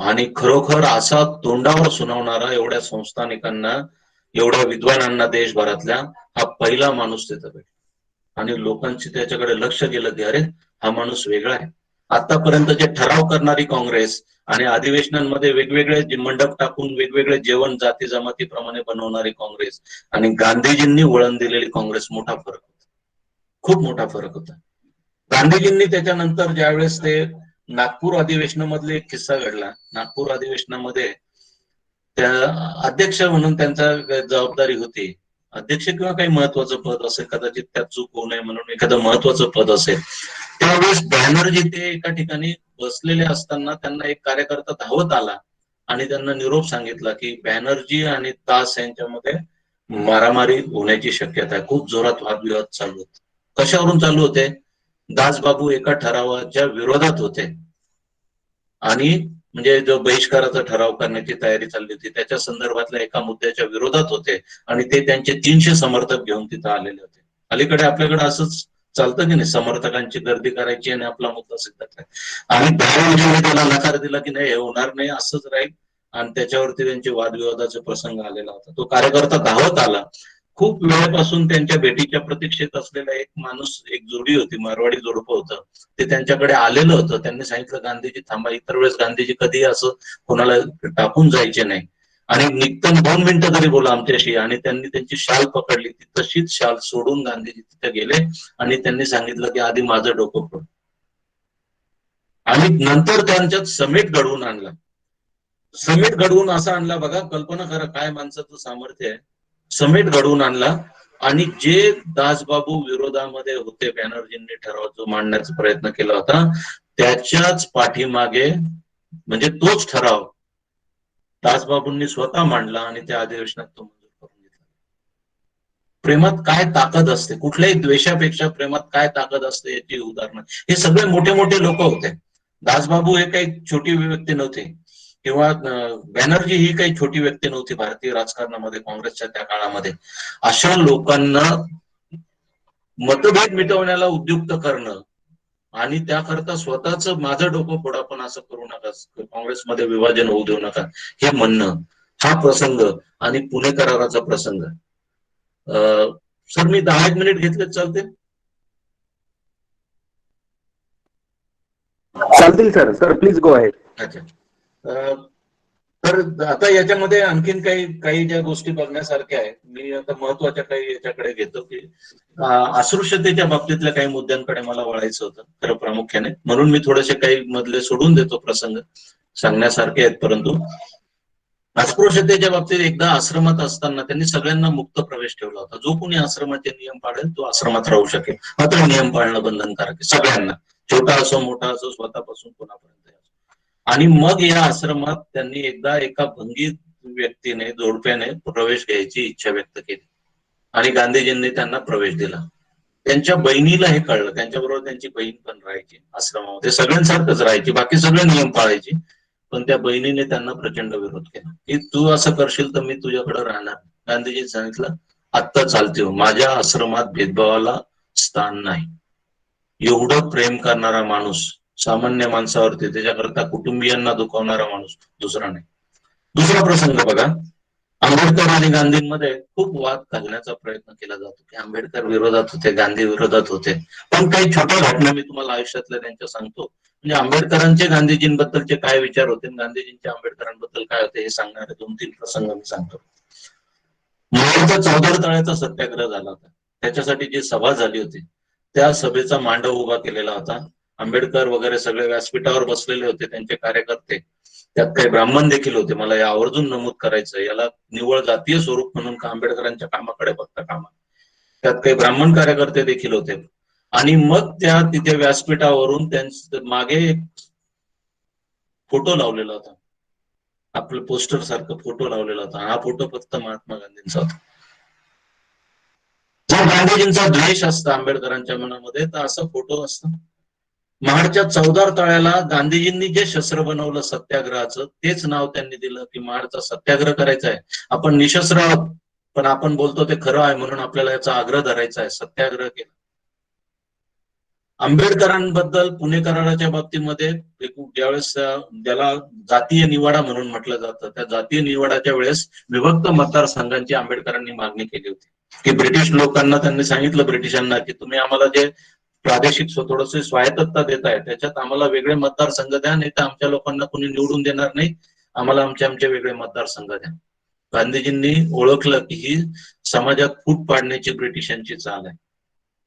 आणि खरोखर असा तोंडावर सुनावणारा एवढ्या संस्थानिकांना, एवढ्या विद्वानांना देशभरातल्या, हा पहिला माणूस तिथं भेटला. आणि लोकांची त्याच्याकडे लक्ष गेलं की अरे, हा माणूस वेगळा आहे. आतापर्यंत जे ठराव करणारी काँग्रेस आणि अधिवेशनांमध्ये वेगवेगळे मंडप टाकून वेगवेगळे जेवण जाती जमातीप्रमाणे बनवणारी काँग्रेस आणि गांधीजींनी वळण दिलेली काँग्रेस, मोठा फरक होता, खूप मोठा फरक होता. गांधीजींनी त्याच्यानंतर ज्यावेळेस ते नागपूर अधिवेशनामधले एक किस्सा घडला. नागपूर अधिवेशनामध्ये त्या अध्यक्ष म्हणून त्यांचा जबाबदारी होती. अध्यक्ष किंवा काही महत्वाचं पद असेल, कदाचित त्यात चूक होऊ नये म्हणून एखादं महत्वाचं पद असेल. त्यावेळेस बॅनर्जी ते एका ठिकाणी बसलेले असताना त्यांना एक कार्यकर्ता धावत आला आणि त्यांना निरोप सांगितला की बॅनर्जी आणि दास यांच्यामध्ये मारामारी होण्याची शक्यता आहे. खूप जोरात वादविवाद चालू होते. कशावरून चालू होते? दासबाबू एका ठरावाच्या विरोधात होते आणि म्हणजे जो बहिष्काराचा ठराव करण्याची तयारी चालली होती त्याच्या संदर्भातल्या एका मुद्द्याच्या विरोधात होते आणि ते त्यांचे 300 समर्थक घेऊन तिथं आलेले होते. अलीकडे आपल्याकडे असंच चालतं की नाही, समर्थकांची गर्दी करायची आणि आपला मुद्दा सिद्ध करायचा. आणि बॅनर्जीने त्याला नकार दिला की नाही, हे होणार नाही, असंच राहील. आणि त्याच्यावरती त्यांचे वादविवादाचे प्रसंग आलेला होता. तो कार्यकर्ता धावत आला. खूप वेळेपासून त्यांच्या भेटीच्या प्रतीक्षेत असलेला एक माणूस, एक जोडी होती, मारवाडी जोडपं होतं, ते त्यांच्याकडे आलेलं होतं. त्यांनी सांगितलं गांधीजी थांबा. इतर वेळेस गांधीजी कधी असं कोणाला टाकून जायचे नाही आणि निघताना 2 मिनिटं तरी बोला आमच्याशी. आणि त्यांनी त्यांची शाल पकडली, ती तशीच शाल सोडून गांधीजी तिथे गेले आणि त्यांनी सांगितलं की आधी माझं डोकं फोड. आणि नंतर त्यांच्यात समेट घडवून आणला. समेट घडवून असा आणला, बघा, कल्पना करा काय माणसाचं सामर्थ्य आहे. समेट घडवून आणला आणि जे दासबाबू विरोधामध्ये होते, बॅनर्जींनी ठराव जो मांडण्याचा प्रयत्न केला होता, त्याच्याच पाठीमागे म्हणजे तोच ठराव दासबाबूंनी स्वतः मांडला आणि त्या अधिवेशनात तो मंजूर करून घेतला. प्रेमात काय ताकद असते, कुठल्याही द्वेषापेक्षा प्रेमात काय ताकद असते याची उदाहरणं. हे सगळे मोठे मोठे लोक होते. दासबाबू हे काही छोटी व्यक्ती नव्हते किंवा बॅनर्जी ही काही छोटी व्यक्ती नव्हती भारतीय राजकारणामध्ये, काँग्रेसच्या त्या काळामध्ये. अशा लोकांना मतभेद मिटवण्याला उद्युक्त करणं आणि त्याकरता स्वतःच माझं डोकं फोडा पण असं करू नका, काँग्रेसमध्ये विभाजन होऊ देऊ नका, हे म्हणणं, हा प्रसंग आणि पुणे कराराचा प्रसंग. सर मी 10 मिनिट घेतले चालते? चालतील sir. Sir please go ahead. अच्छा. तर आता याच्यामध्ये आणखीन काही ज्या गोष्टी बघण्यासारख्या आहेत, मी आता महत्वाच्या काही याच्याकडे घेतो की अस्पृश्यतेच्या बाबतीतल्या काही मुद्द्यांकडे मला वळायचं होतं खरं प्रामुख्याने, म्हणून मी थोडेसे काही मधले सोडून देतो प्रसंग, सांगण्यासारखे आहेत. परंतु अस्पृश्यतेच्या बाबतीत एकदा आश्रमात असताना त्यांनी सगळ्यांना मुक्त प्रवेश ठेवला होता. जो कोणी आश्रमाचे नियम पाळेल तो आश्रमात राहू शकेल, मात्र नियम पाळणं बंधनकारक आहे सगळ्यांना, छोटा असो मोठा असो, स्वतःपासून कोणापर्यंत. आणि मग या आश्रमात त्यांनी एकदा एका भंगी व्यक्तीने, जोडप्याने प्रवेश घ्यायची इच्छा व्यक्त केली आणि गांधीजींनी त्यांना प्रवेश दिला. त्यांच्या बहिणीला हे कळलं, त्यांच्याबरोबर त्यांची बहीण पण राहायची आश्रमामध्ये, सगळ्यांसारखंच राहायची, बाकी सगळे नियम पाळायची. पण त्या बहिणीने त्यांना प्रचंड विरोध केला की तू असं करशील तर मी तुझ्याकडे राहणार. गांधीजींनी सांगितलं आत्ता चालते हो, माझ्या आश्रमात भेदभावाला स्थान नाही. एवढं प्रेम करणारा माणूस, सामान्य माणसावरती, त्याच्याकरता कुटुंबियांना दुखवणारा माणूस दुसरा नाही. दुसरा प्रसंग बघा, आंबेडकर आणि गांधींमध्ये खूप वाद घालण्याचा प्रयत्न केला जातो की आंबेडकर विरोधात होते, गांधी विरोधात होते. पण काही छोट्या घटना मी तुम्हाला आयुष्यातल्या त्यांच्या सांगतो, म्हणजे आंबेडकरांचे गांधीजींबद्दलचे काय विचार होते, गांधीजींचे आंबेडकरांबद्दल काय होते हे सांगणारे 2-3 प्रसंग मी सांगतो. मुंबईचा चौदार तळ्याचा सत्याग्रह झाला होता. त्याच्यासाठी जी सभा झाली होती त्या सभेचा मांडव उभा केलेला होता. आंबेडकर वगैरे सगळे व्यासपीठावर बसलेले होते, त्यांचे कार्यकर्ते, त्यात काही ब्राह्मण देखील होते. मला या आवर्जून नमूद करायचं, याला निव्वळ जातीय स्वरूप म्हणून का आंबेडकरांच्या कामाकडे बघता कामा, त्यात काही ब्राह्मण कार्यकर्ते देखील होते. आणि मग त्या तिथे व्यासपीठावरून त्यांच्या मागे एक फोटो लावलेला होता, आपलं पोस्टर सारखं फोटो लावलेला होता. हा फोटो फक्त महात्मा गांधींचा होता. जर गांधीजींचा द्वेष असता आंबेडकरांच्या मनामध्ये तर असा फोटो असता. महाडच्या चौदार तळ्याला गांधीजींनी जे शस्त्र बनवलं सत्याग्रहाचं, तेच नाव त्यांनी दिलं की महाडचा सत्याग्रह करायचा आहे. आपण निशस्त्र आहोत पण आपण बोलतो ते खरं आहे म्हणून आपल्याला याचा आग्रह धरायचा आहे, सत्याग्रह केला. आंबेडकरांबद्दल पुणे कराराच्या बाबतीमध्ये ज्यावेळेस ज्याला जातीय निवाडा म्हणून म्हटलं जातं, त्या जातीय निवाडाच्या वेळेस विभक्त मतदारसंघांची आंबेडकरांनी मागणी केली होती की ब्रिटिश लोकांना त्यांनी सांगितलं, ब्रिटिशांना, की तुम्ही आम्हाला जे प्रादेशिक थोडंसं स्वायत्तता देत आहे, त्याच्यात आम्हाला वेगळे मतदारसंघ द्या, नाही तर आमच्या लोकांना कोणी निवडून देणार नाही, आम्हाला आमचे वेगळे मतदारसंघ द्या. गांधीजींनी ओळखलं की ही समाजात फूट पाडण्याची ब्रिटिशांची चाल आहे.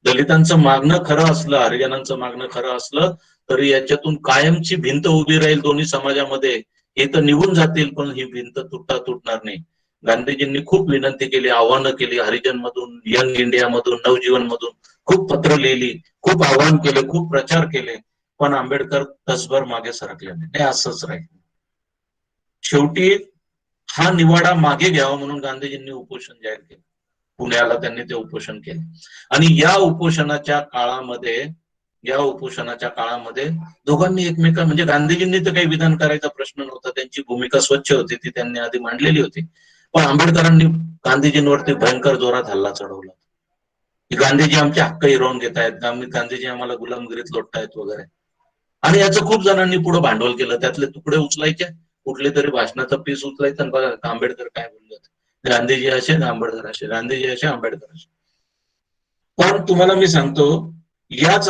दलितांचं मागणं खरं असलं, हरिजनांचं मागणं खरं असलं तरी याच्यातून कायमची भिंत उभी राहील दोन्ही समाजामध्ये, हे तर निघून जातील पण ही भिंत तुटणार नाही. गांधीजींनी खूप विनंती केली, आव्हानं केली, हरिजन मधून, यंग इंडिया मधून, नवजीवन मधून खूप पत्र लिहिली, खूप आव्हान केले, खूप प्रचार केले, पण आंबेडकर तसभर मागे सरकले नाही, असंच राहील. शेवटी हा निवाडा मागे घ्यावा म्हणून गांधीजींनी उपोषण जाहीर केलं. पुण्याला त्यांनी ते उपोषण केले आणि या उपोषणाच्या काळामध्ये दोघांनी एकमेका, म्हणजे गांधीजींनी तर काही विधान करायचा प्रश्न नव्हता, त्यांची भूमिका स्वच्छ होती, ती त्यांनी आधी मांडलेली होती. पण आंबेडकरांनी गांधीजींवरती भयंकर जोरात हल्ला चढवला की गांधीजी आमचे हक्क हिरावून घेत आहेत, गांधीजी आम्हाला गुलामगिरीत लोटतायत वगैरे. आणि याचं खूप जणांनी पुढे भांडवल केलं, त्यातले तुकडे उचलायचे, कुठले तरी भाषणाचा पीस उचलायचा आणि बघा आंबेडकर काय बोलले होते, गांधीजी असे आंबेडकर असे, गांधीजी असे आंबेडकर असे. पण तुम्हाला मी सांगतो, याच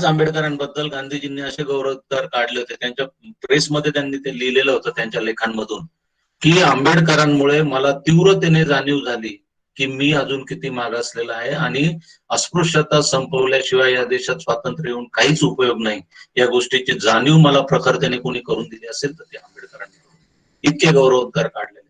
आंबेडकरांबद्दल गांधीजींनी असे गौरवोद्गार काढले होते, त्यांच्या प्रेसमध्ये त्यांनी ते लिहिलेलं होतं त्यांच्या लेखांमधून, की आंबेडकरांमुळे मला तीव्रतेने जाणीव झाली की मी अजून किती मागासलेला आहे आणि अस्पृश्यता संपवल्याशिवाय या देशात स्वातंत्र्य येऊन काहीच उपयोग नाही, या गोष्टीची जाणीव मला प्रखरतेने कोणी करून दिली असेल तर ते आंबेडकरांनी. इतके गौरवोद्गार काढलेले.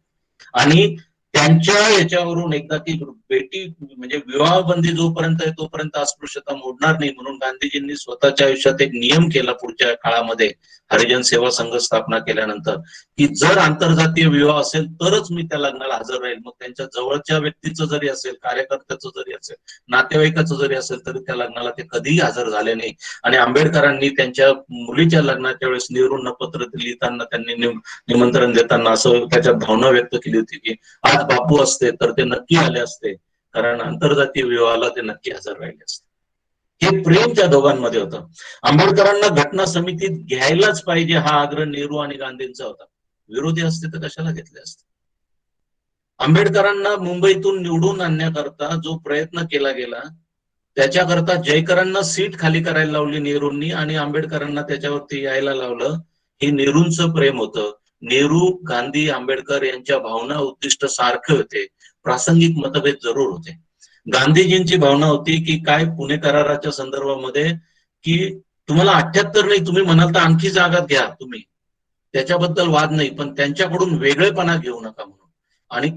आणि त्यांच्या याच्यावरून एकदा ती बेटी म्हणजे विवाहबंदी जोपर्यंत आहे तोपर्यंत अस्पृश्यता मोडणार नाही म्हणून गांधीजींनी स्वतःच्या आयुष्यात एक नियम केला पुढच्या काळामध्ये, हरिजन सेवा संघ स्थापना केल्यानंतर, की जर आंतरजातीय विवाह असेल तरच मी त्या लग्नाला हजर राहील. मग त्यांच्या जवळच्या व्यक्तीचं जरी असेल, कार्यकर्त्याचं जरी असेल, नातेवाईकाचं जरी असेल तरी त्या लग्नाला ते कधीही हजर झाले नाही. आणि आंबेडकरांनी त्यांच्या मुलीच्या लग्नाच्या वेळेस नेहरूंना पत्र लिहिताना, त्यांनी निमंत्रण देताना असं त्याच्यात भावना व्यक्त केली होती की आज बापू असते तर ते नक्की आले असते, कारण आंतरजातीय विवाहाला ते नक्की हजर राहिले असते. हे प्रेम त्या दोघांमध्ये होतं. आंबेडकरांना घटना समितीत घ्यायलाच पाहिजे हा आग्रह नेहरू आणि गांधींचा होता, विरोधी असते तर कशाला घेतले असते. आंबेडकरांना मुंबईतून निवडून आणण्याकरता जो प्रयत्न केला गेला त्याच्याकरता जयकरांना सीट खाली करायला लावली नेहरूंनी आणि आंबेडकरांना त्याच्यावरती यायला लावलं. हे नेहरूंचं प्रेम होतं. नेहरू, गांधी, आंबेडकर यांच्या भावना, उद्दिष्ट सारखे होते, प्रासंगिक मतभेद जरूर होते. गांधीजींची भावना होती की काय पुणे कराराच्या संदर्भामध्ये, की तुम्हाला 78 नाही, तुम्ही म्हणाल तर आणखी जागा घ्या तुम्ही, त्याच्याबद्दल वाद नाही, पण त्यांच्याकडून वेगळेपणा घेऊ नका म्हणून. आणि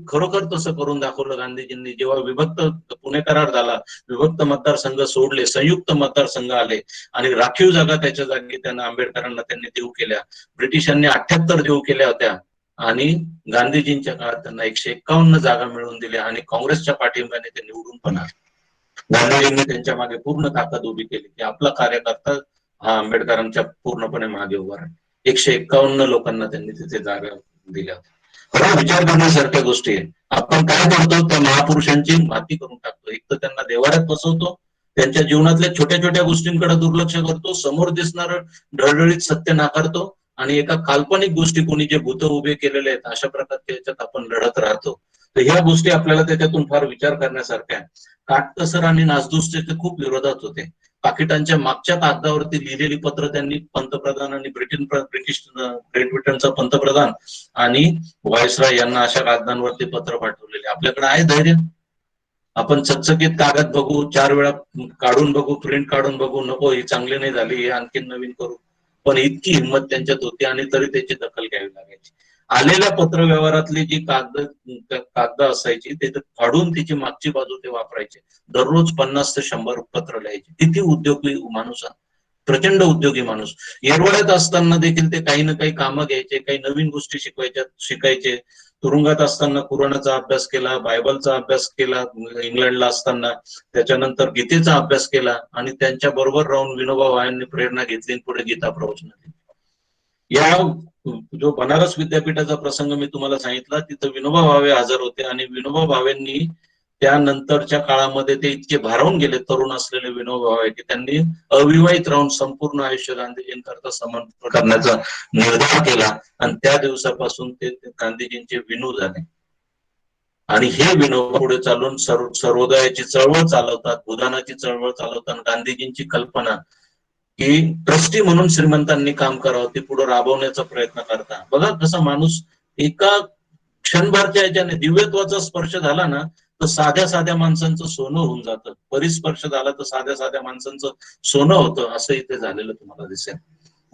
खरोखर तसं करून दाखवलं गांधीजींनी. जेव्हा विभक्त पुणे करार झाला, विभक्त मतदारसंघ सोडले, संयुक्त मतदारसंघ आले आणि राखीव जागा त्याच्या जागी त्यांना आंबेडकरांना त्यांनी देऊ केल्या. ब्रिटिशांनी 78 देऊ केल्या होत्या आणि गांधीजींच्या काळात त्यांना 151 जागा मिळवून दिल्या आणि काँग्रेसच्या पाठिंब्याने ते निवडून पण आले. गांधीजींनी त्यांच्या मागे पूर्ण ताकद उभी केली की आपला कार्यकर्ता हा आंबेडकरांच्या पूर्णपणे मागे उभा राहील. 151 लोकांना त्यांनी तिथे जागा दिल्या होत्या. विचार करण्यासारख्या गोष्टी आहे. आपण काय करतो, त्या महापुरुषांची माती करून टाकतो. एक तर त्यांना देवाऱ्यात बसवतो, त्यांच्या जीवनातल्या छोट्या छोट्या गोष्टींकडे दुर्लक्ष करतो, समोर दिसणार ढळढळीत सत्य नाकारतो आणि एका काल्पनिक गोष्टी कोणी जे भूत उभे केलेले आहेत अशा प्रकारच्या याच्यात आपण लढत राहतो. तर ह्या गोष्टी आपल्याला त्याच्यातून फार विचार करण्यासारख्या आहे. काटकसर आणि नासधूसचे ते खूप विरोधात होते. पाकिटांच्या मागच्या कागदावरती लिहिलेली पत्र त्यांनी पंतप्रधान आणि ग्रेट ब्रिटनचा पंतप्रधान आणि व्हायसरॉय यांना अशा कागदांवरती पत्र पाठवलेले. आपल्याकडे आहे धैर्य, आपण चकचकीत कागद बघू, 4 वेळा काढून बघू, प्रिंट काढून बघू, नको ही चांगली नाही झाली, हे आणखी नवीन करू, पण इतकी हिंमत त्यांच्यात होती आणि तरी त्याची दखल घ्यावी लागायची. आलेल्या पत्र व्यवहारातली जी कागद असायची ते काढून तिची मागची बाजू ते वापरायचे. दररोज 50 ते 100 पत्र लिहायचे. किती उद्योगी माणूस, प्रचंड उद्योगी माणूस. येरवड्यात असताना देखील ते काही ना काही कामं घ्यायचे, काही नवीन गोष्टी शिकायचे. तुरुंगात असताना कुराणाचा अभ्यास केला, बायबलचा अभ्यास केला इंग्लंडला असताना, त्याच्यानंतर गीतेचा अभ्यास केला आणि त्यांच्या बरोबर राहून विनोबा भावेंनी प्रेरणा घेतली आणि पुढे गीता प्रवचन दिली. या जो बनारस विद्यापीठाचा प्रसंग मी तुम्हाला सांगितला, तिथं विनोबा भावे हजर होते आणि विनोबा भावेंनी त्यानंतरच्या काळामध्ये ते इतके भारावून गेले तरुण असलेले विनोबा भावे की त्यांनी अविवाहित राहून संपूर्ण आयुष्य गांधीजींकरता समर्पण करण्याचा निर्धार केला आणि त्या दिवसापासून ते गांधीजींचे विनू झाले. आणि हे विनोबा पुढे चालून सर्वोदयाची चळवळ चालवतात, भूदानाची चळवळ चालवतात. गांधीजींची कल्पना की ट्रस्टी म्हणून श्रीमंतांनी काम करावं ते पुढे राबवण्याचा प्रयत्न करतात. बघा कसा माणूस एका क्षणभरच्या याच्याने दिव्यत्वाचा स्पर्श झाला ना तर साध्या साध्या माणसांचं सोनं होऊन जातं. परिस्पर्श झाला तर साध्या साध्या माणसांचं सोनं होतं, असं इथे झालेलं तुम्हाला दिसेल.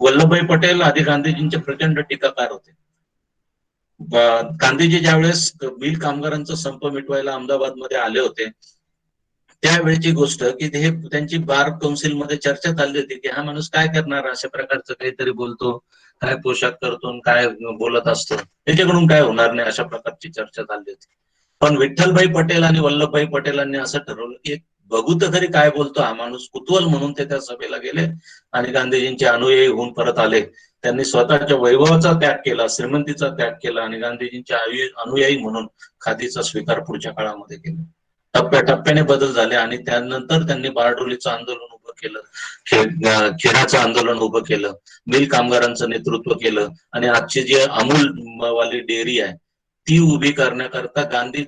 वल्लभभाई पटेल आधी गांधीजींचे प्रचंड टीकाकार होते. गांधीजी ज्यावेळेस मिल कामगारांचा संप मिटवायला अहमदाबादमध्ये आले होते त्यावेळेची गोष्ट की हे त्यांची बार कौन्सिलमध्ये चर्चा चालली होती की हा माणूस काय करणार, अशा प्रकारचं काहीतरी बोलतो, काय पोशाख करतो, काय बोलत असतो, त्याच्याकडून काय होणार नाही, अशा प्रकारची चर्चा चालली होती. पण विठ्ठलभाई पटेल आणि वल्लभभाई पटेलांनी असं ठरवलं की बघू तर खरी काय बोलतो हा माणूस, कुतूहल म्हणून ते त्या सभेला गेले आणि गांधीजींचे अनुयायी होऊन परत आले. त्यांनी स्वतःच्या वैभवाचा त्याग केला, श्रीमंतीचा त्याग केला आणि गांधीजींच्या अनुयायी म्हणून खादीचा स्वीकार पुढच्या काळामध्ये केला. टप्प्याटप्प्याने बदल झाले आणि त्यानंतर त्यांनी बारडोलीचं आंदोलन उभं केलं, खेड्याचं आंदोलन उभं केलं, मिल कामगारांचं नेतृत्व केलं आणि आजची जी अमूल वाली डेअरी आहे ती उभी करण्याकरता गांधी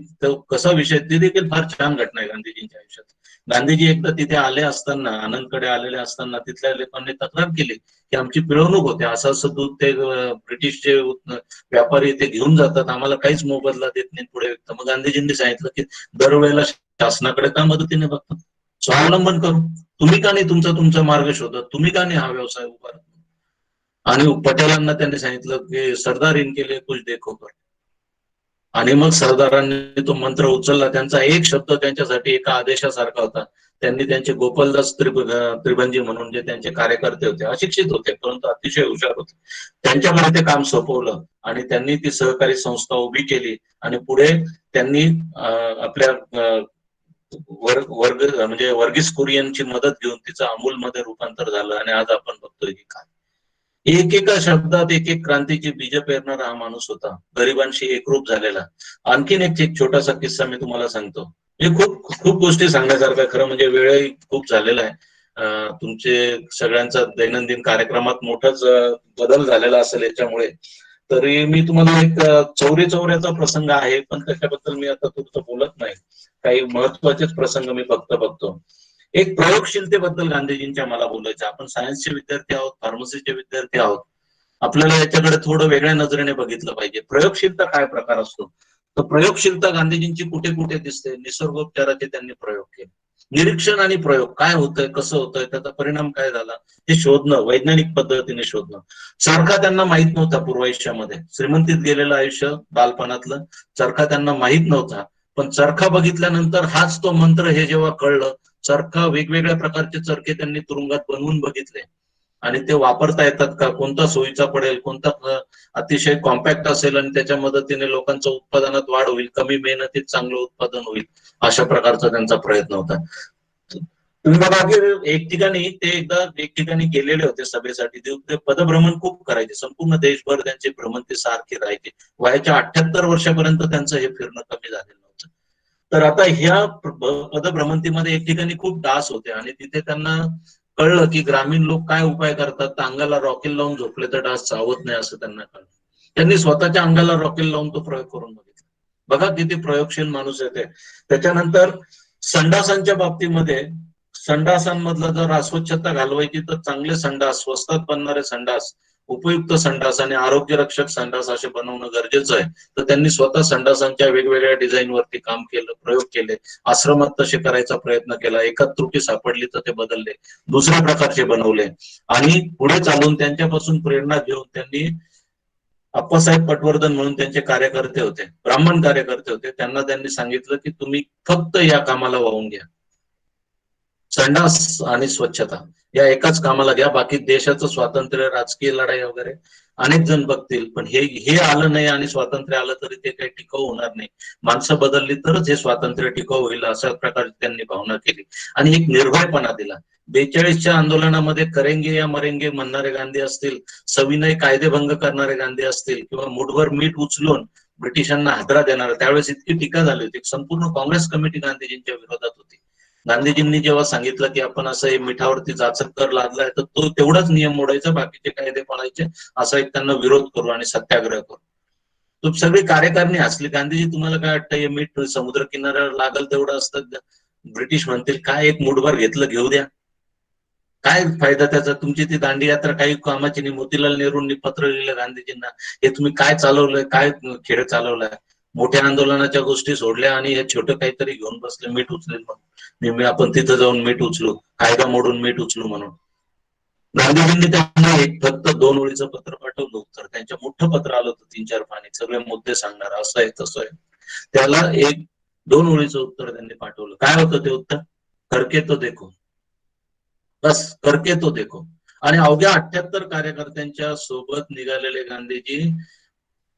कसा विषय, ती देखील फार छान घटना आहे गांधीजींच्या आयुष्यात. गांधीजी एकदा तिथे आले असताना, आनंदकडे आलेले असताना तिथल्या लोकांनी तक्रार केली की आमची पिळवणूक होते, असं असं दूध ते ब्रिटिशचे व्यापारी ते घेऊन जातात, आम्हाला काहीच मोबदला देत नाही पुढे विकतं. मग गांधीजींनी सांगितलं की दरवेळेला शासनाकडे का मदतीने बघतो, स्वावलंबन करू, तुम्ही का नाही तुमचा मार्ग शोधत, तुम्ही का नाही हा व्यवसाय उभारत. आणि पटेलांना त्यांनी सांगितलं की सरदार इनके लिए कुछ देखो कर. आणि मग सरदारांनी तो मंत्र उचलला. त्यांचा एक शब्द त्यांच्यासाठी एका आदेशासारखा होता. त्यांनी त्यांचे गोपालदास त्रिभंजी म्हणून जे त्यांचे कार्यकर्ते होते, अशिक्षित होते परंतु अतिशय हुशार होते, त्यांच्याकडे ते काम सोपवलं आणि त्यांनी ती सहकारी संस्था उभी केली आणि पुढे त्यांनी आपल्या वर्ग म्हणजे वर्गीस कुरियनची मदत घेऊन तिचं अमूलमध्ये रूपांतर झालं आणि आज आपण बघतोय की काय एकेका शब्दात एक एक क्रांतीची बीज पेरणारा हा माणूस होता, गरिबांशी एकरूप झालेला. आणखीन एक छोटासा किस्सा मी तुम्हाला सांगतो. म्हणजे खूप खूप गोष्टी सांगण्यासारख्या, खरं म्हणजे वेळही खूप झालेला आहे. तुमचे सगळ्यांचा दैनंदिन कार्यक्रमात मोठाच बदल झालेला असेल याच्यामुळे. तरी मी तुम्हाला एक चौऱ्याचा प्रसंग आहे, पण त्याच्याबद्दल मी आता तुमचं बोलत नाही. काही महत्वाचेच प्रसंग मी फक्त बघतो. एक प्रयोगशीलतेबद्दल गांधीजींच्या मला बोलायचं. आपण सायन्सचे विद्यार्थी आहोत, फार्मसीचे विद्यार्थी आहोत, आपल्याला याच्याकडे थोडं वेगळ्या नजरेने बघितलं पाहिजे. प्रयोगशीलता काय प्रकार असतो, तर प्रयोगशीलता गांधीजींची कुठे कुठे दिसते. निसर्गोपचाराचे त्यांनी प्रयोग केले, निरीक्षण आणि प्रयोग, काय होतंय, कसं होतंय, त्याचा परिणाम काय झाला हे शोधणं, वैज्ञानिक पद्धतीने शोधणं. चरखा त्यांना माहित नव्हता पूर्वायुष्यामध्ये, श्रीमंतीत गेलेलं आयुष्य बालपणातलं, चरखा त्यांना माहित नव्हता. पण चरखा बघितल्यानंतर हाच तो मंत्र हे जेव्हा कळलं, चरखा वेगवेगळ्या प्रकारचे चरखे त्यांनी तुरुंगात बनवून बघितले आणि ते वापरता येतात का, कोणता सोयीचा पडेल, कोणता अतिशय कॉम्पॅक्ट असेल आणि त्याच्या मदतीने लोकांचं उत्पादनात वाढ होईल, कमी मेहनतीत चांगलं उत्पादन होईल, अशा प्रकारचा त्यांचा प्रयत्न होता. तुम्ही बघा की एक ठिकाणी गेलेले होते सभेसाठी, ते पदभ्रमण खूप करायचे, संपूर्ण देशभर त्यांचे भ्रमण ते सारखे राहायचे. वयाच्या 78 वर्षापर्यंत त्यांचं हे फिरणं कमी झालेलं नव्हतं. तर आता ह्या पदभ्रमंतीमध्ये एक ठिकाणी खूप डास होते आणि तिथे त्यांना कळलं की ग्रामीण लोक काय उपाय करतात, तर अंगाला रॉकेल लावून झोपले तर डास चावत नाही असं त्यांना कळलं. त्यांनी स्वतःच्या अंगाला रॉकेल लावून तो प्रयोग करून बघितला. बघा किती प्रयोगशील माणूस येते. त्याच्यानंतर संडासांच्या बाबतीमध्ये, संडासांमधलं जर अस्वच्छता घालवायची तर चांगले संडास, स्वस्तात बनणारे संडास, उपयुक्त संडास आणि आरोग्यरक्षक संडास असे बनवणं गरजेचं आहे. तर त्यांनी स्वतः संडासांच्या वेगवेगळ्या डिझाईन वरती काम केलं, प्रयोग केले, आश्रमात तसे करायचा प्रयत्न केला. एकात त्रुटी सापडली तर ते बदलले, दुसऱ्या प्रकारचे बनवले आणि पुढे चालून त्यांच्यापासून प्रेरणा घेऊन त्यांनी अप्पासाहेब पटवर्धन म्हणून त्यांचे कार्यकर्ते होते, ब्राह्मण कार्यकर्ते होते, त्यांना त्यांनी सांगितलं की तुम्ही फक्त या कामाला वाहून घ्या, संडास आणि स्वच्छता या एकाच कामाला घ्या, बाकी देशाचं स्वातंत्र्य, राजकीय लढाई वगैरे अनेक जण बघतील, पण हे हे आलं नाही आणि स्वातंत्र्य आलं तरी ते काही टिकाऊ होणार नाही. माणसं बदलली तरच हे स्वातंत्र्य टिकाऊ होईल, अशा प्रकारे त्यांनी भावना केली आणि एक निर्भयपणा दिला. 42च्या आंदोलनामध्ये करेंगे या मरेंगे म्हणणारे गांधी असतील, सविनय कायदेभंग करणारे गांधी असतील किंवा मुठभर मीठ उचलून ब्रिटिशांना हादरा देणारे, त्यावेळेस इतकी टीका झाली होती, संपूर्ण काँग्रेस कमिटी गांधीजींच्या विरोधात होती. गांधीजींनी जेव्हा सांगितलं की आपण असं हे मिठावरती जाचक कर लादलाय तर तो तेवढाच नियम मोडायचा, बाकीचे कायदे पाळायचे, असा एक त्यांना विरोध करू आणि सत्याग्रह करू. तो सगळी कार्यकारिणी असली. गांधीजी तुम्हाला काय वाटतं हे मीठ समुद्र किनाऱ्यावर लागल तेवढं असतं? ब्रिटिश म्हणतील काय एक मुठभर घेतलं घेऊ द्या, काय फायदा त्याचा? तुमची ती दांडी यात्रा काही कामाची नाही. मोतीलाल नेहरूंनी पत्र लिहिलं गांधीजींना, हे तुम्ही काय चालवलंय, काय खेळ चालवलाय? मोठ्या आंदोलनाच्या गोष्टी सोडल्या आणि हे छोटं काहीतरी घेऊन बसले, मीठ उचलेल म्हणून. आपण तिथं जाऊन मीठ उचलू, कायदा मोडून मीठ उचलू म्हणून. गांधीजींनी त्यांना एक फक्त 2 ओळीचं पत्र पाठवलं उत्तर. त्यांच्या मोठं पत्र आलं होतं 3-4 पानी, सगळे मुद्दे सांगणार, असं आहे तसं आहे. त्याला 1-2 ओळीचं उत्तर त्यांनी पाठवलं. काय होतं ते उत्तर? करके तो देखो, बस करके तो देखो. आणि अवघ्या 78 कार्यकर्त्यांच्या सोबत निघालेले गांधीजी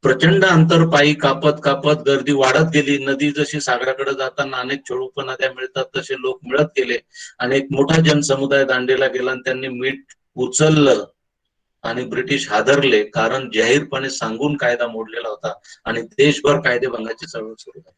प्रचंड अंतर पायी कापत कापत गर्दी वाढत गेली. नदी जशी सागराकडे जाताना अनेक छोडू नद्या मिळतात तसे लोक मिळत गेले आणि एक मोठा जनसमुदाय दांडेला गेला आणि त्यांनी मीठ उचललं आणि ब्रिटिश हादरले, कारण जाहीरपणे सांगून कायदा मोडलेला होता आणि देशभर कायदेभंगाची चळवळ सुरू झाली.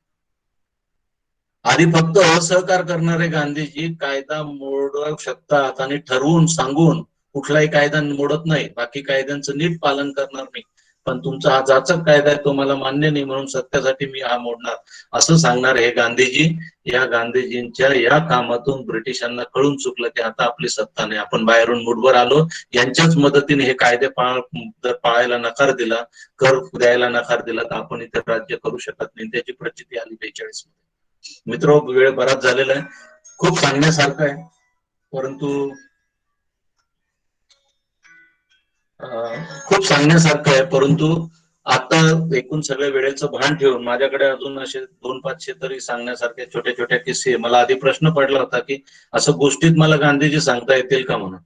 आधी फक्त असहकार करणारे गांधीजी कायदा मोडू शकतात आणि ठरवून सांगून कुठलाही कायदा मोडत नाही, बाकी कायद्यांचं नीट पालन करणार नाही, पण तुमचा हा जाचक कायदा आहे तो मला मान्य नाही म्हणून सत्यासाठी मी हा मोडणार, असं सांगणार हे गांधीजी. या गांधीजींच्या या कामातून ब्रिटिशांना कळून चुकलं की आता आपली सत्ता नाही, आपण बाहेरून मुठभर आलो, यांच्याच मदतीने हे कायदे जर पाळायला नकार दिला, कर द्यायला नकार दिला तर आपण इथे राज्य करू शकत नाही. त्याची प्रचिती आली 42 मध्ये. मित्र, वेळ बराच झालेला आहे, खूप सांगण्यासारखं आहे, परंतु खूप सांगण्यासारखं आहे, परंतु आता एकूण सगळ्या वेळेचं भान ठेवून माझ्याकडे अजून असे 200-500 तरी सांगण्यासारखे छोट्या छोट्या किस्से. मला आधी प्रश्न पडला होता की असं गोष्टीत मला गांधीजी सांगता येतील का म्हणून,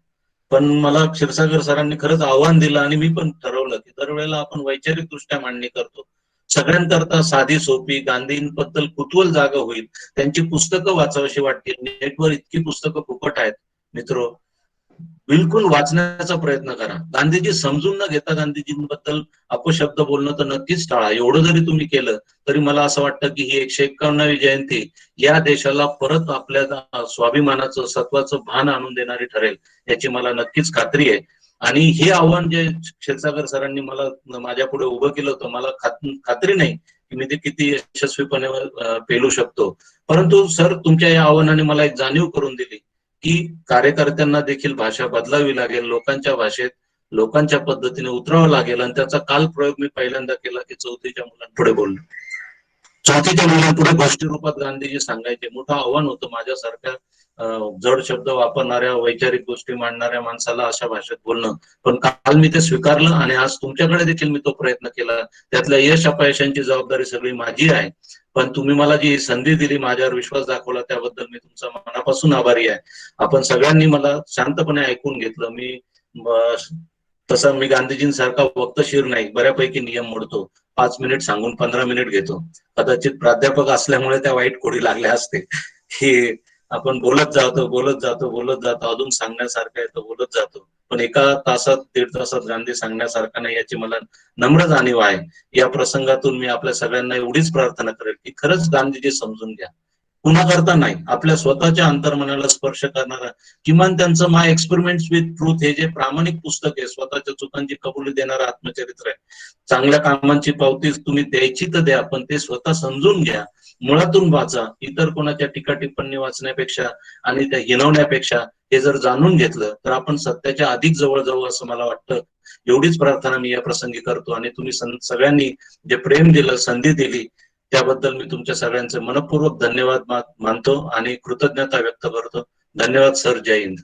पण मला क्षीरसागर सरांनी खरंच आव्हान दिलं आणि मी पण ठरवलं की दरवेळेला आपण वैचारिक दृष्ट्या मांडणी करतो, सगळ्यांकरता साधी सोपी, गांधींबद्दल कुतूहल जागा होईल, त्यांची पुस्तकं वाचावीशी वाटतील. नेटवर इतकी पुस्तकं फुकट आहेत मित्र, बिलकुल वाचण्याचा प्रयत्न करा. गांधीजी समजून न घेता गांधीजींबद्दल अपशब्द बोलणं तर नक्कीच टाळा. एवढं जरी तुम्ही केलं तरी मला असं वाटतं की ही 151वी जयंती या देशाला परत आपल्या स्वाभिमानाचं, सत्वाचं भान आणून देणारी ठरेल, याची मला नक्कीच खात्री आहे. आणि हे आव्हान जे क्षीरसागर सरांनी मला माझ्या पुढे उभं केलं होतं, मला खात्री नाही की मी ते किती यशस्वीपणे पेलू शकतो, परंतु सर तुमच्या या आव्हानाने मला एक जाणीव करून दिली की कार्यकर्त्यांना देखील भाषा बदलावी लागेल, लोकांच्या भाषेत लोकांच्या पद्धतीने उतरावं लागेल. आणि त्याचा काल प्रयोग मी पहिल्यांदा केला की 4थीच्या मुलांपुढे बोललो. 4थीच्या मुलांपुढे गोष्टी रूपात गांधीजी सांगायचे. मोठं आव्हान होतं माझ्यासारख्या जड शब्द वापरणाऱ्या, वैचारिक गोष्टी मांडणाऱ्या माणसाला अशा भाषेत बोलणं, पण काल मी ते स्वीकारलं आणि आज तुमच्याकडे देखील मी तो प्रयत्न केला. त्यातल्या यश अपयशांची जबाबदारी सगळी माझी आहे, पण तुम्ही मला जी संधी दिली, माझ्यावर विश्वास दाखवला, त्याबद्दल मी तुमचा मनापासून आभारी आहे. आपण सगळ्यांनी मला शांतपणे ऐकून घेतलं. मी गांधीजींसारखा वक्तशीर नाही, बऱ्यापैकी नियम मोडतो, 5 मिनिट सांगून 15 मिनिट घेतो. कदाचित प्राध्यापक असल्यामुळे त्या वाईट खोडी लागल्या असते की आपण बोलत जातो बोलत जातो बोलत जातो, अजून सांगण्यासारखं आहे तर बोलत जातो, पण एका तासात 1.5 तासात गांधी सांगण्यासारखं नाही, याची मला नम्र जाणीव आहे. या प्रसंगातून मी आपल्या सगळ्यांना एवढीच प्रार्थना करेल की खरंच गांधीजी समजून घ्या, कुणाकरता नाही, आपल्या स्वतःच्या अंतर्मनाला स्पर्श करणारा, किमान त्यांचं माय एक्सपेरिमेंट्स विथ ट्रूथ हे जे प्रामाणिक पुस्तक आहे, स्वतःच्या चुकांची कबुली देणारं आत्मचरित्र आहे. चांगल्या कामांची पावती तुम्ही द्यायची तर द्या, पण ते स्वतः समजून घ्या, मुळातून वाचा. इतर कोणाच्या टीका टिप्पणी वाचण्यापेक्षा आणि त्या हिनवण्यापेक्षा हे जर जाणून घेतलं तर आपण सत्याच्या अधिक जवळ जाऊ, असं मला वाटतं. एवढीच प्रार्थना मी या प्रसंगी करतो आणि तुम्ही सगळ्यांनी जे प्रेम दिलं, संधी दिली, त्याबद्दल मी तुमच्या सगळ्यांचे मनपूर्वक धन्यवाद मानतो आणि कृतज्ञता व्यक्त करतो. धन्यवाद सर, जय हिंद.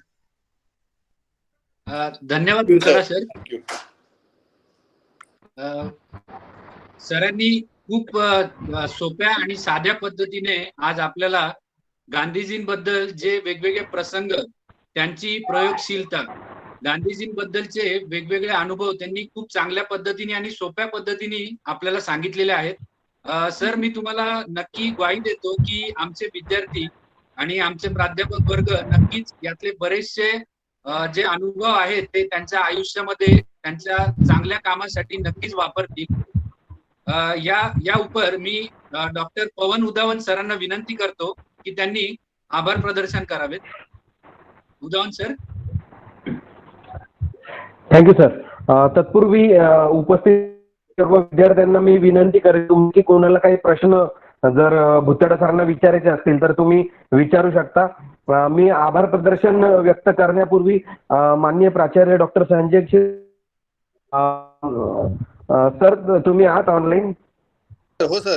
धन्यवाद सर. सरांनी खूप सोप्या आणि साध्या पद्धतीने आज आपल्याला गांधीजींबद्दल जे वेगवेगळे प्रसंग, त्यांची प्रयोगशीलता, गांधीजींबद्दलचे वेगवेगळे अनुभव त्यांनी खूप चांगल्या पद्धतीने आणि सोप्या पद्धतीने आपल्याला सांगितलेले आहेत. सर, मी तुम्हाला नक्की ग्वाही देतो की आमचे विद्यार्थी आणि आमचे प्राध्यापक वर्ग नक्कीच यातले बरेचसे जे अनुभव आहेत ते त्यांच्या आयुष्यामध्ये त्यांच्या चांगल्या कामासाठी नक्कीच वापरतील. या उपर मी डॉक्टर पवन उदावन सरांना विनंती करतो की त्यांनी आभार प्रदर्शन करावेत. उदावन सर. Thank you sir. तत्पूर्वी उपस्थित सर्व विद्यार्थ्यांना मी विनंती करेन की कोणाला काही प्रश्न जर भुतडा सरांना विचारायचे असतील तर तुम्ही विचारू शकता. मी आभार प्रदर्शन व्यक्त करण्यापूर्वी माननीय प्राचार्य डॉक्टर संजय सर, तुम्ही आहात ऑनलाईन? हो सर.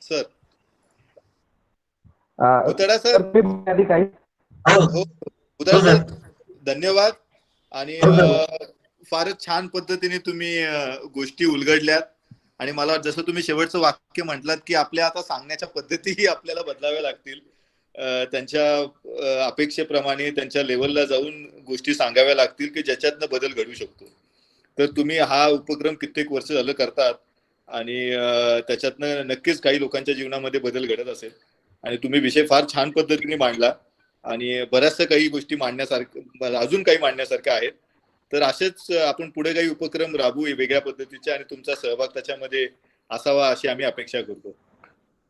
Sir Bhutada sir. आधी काही हो भुतडा सर, धन्यवाद. आणि फारच छान पद्धतीने तुम्ही गोष्टी उलगडल्यात. आणि मला जसं तुम्ही शेवटचं वाक्य म्हटलात की आपल्या आता सांगण्याच्या पद्धतीही आपल्याला बदलाव्या लागतील. त्यांच्या अपेक्षेप्रमाणे त्यांच्या लेवलला जाऊन गोष्टी सांगाव्या लागतील की ज्याच्यातनं बदल घडू शकतो. तर तुम्ही हा उपक्रम कित्येक वर्ष झालं करतात आणि त्याच्यातनं नक्कीच काही लोकांच्या जीवनामध्ये बदल घडत असेल. आणि तुम्ही विषय फार छान पद्धतीने मांडला आणि बऱ्याचशा काही गोष्टी मांडण्यासारख्या, अजून काही मांडण्यासारख्या आहेत. तर असेच आपण पुढे काही उपक्रम राबवू वेगळ्या पद्धतीचे आणि तुमचा सहभाग त्याच्यामध्ये असावा अशी आम्ही अपेक्षा करतो.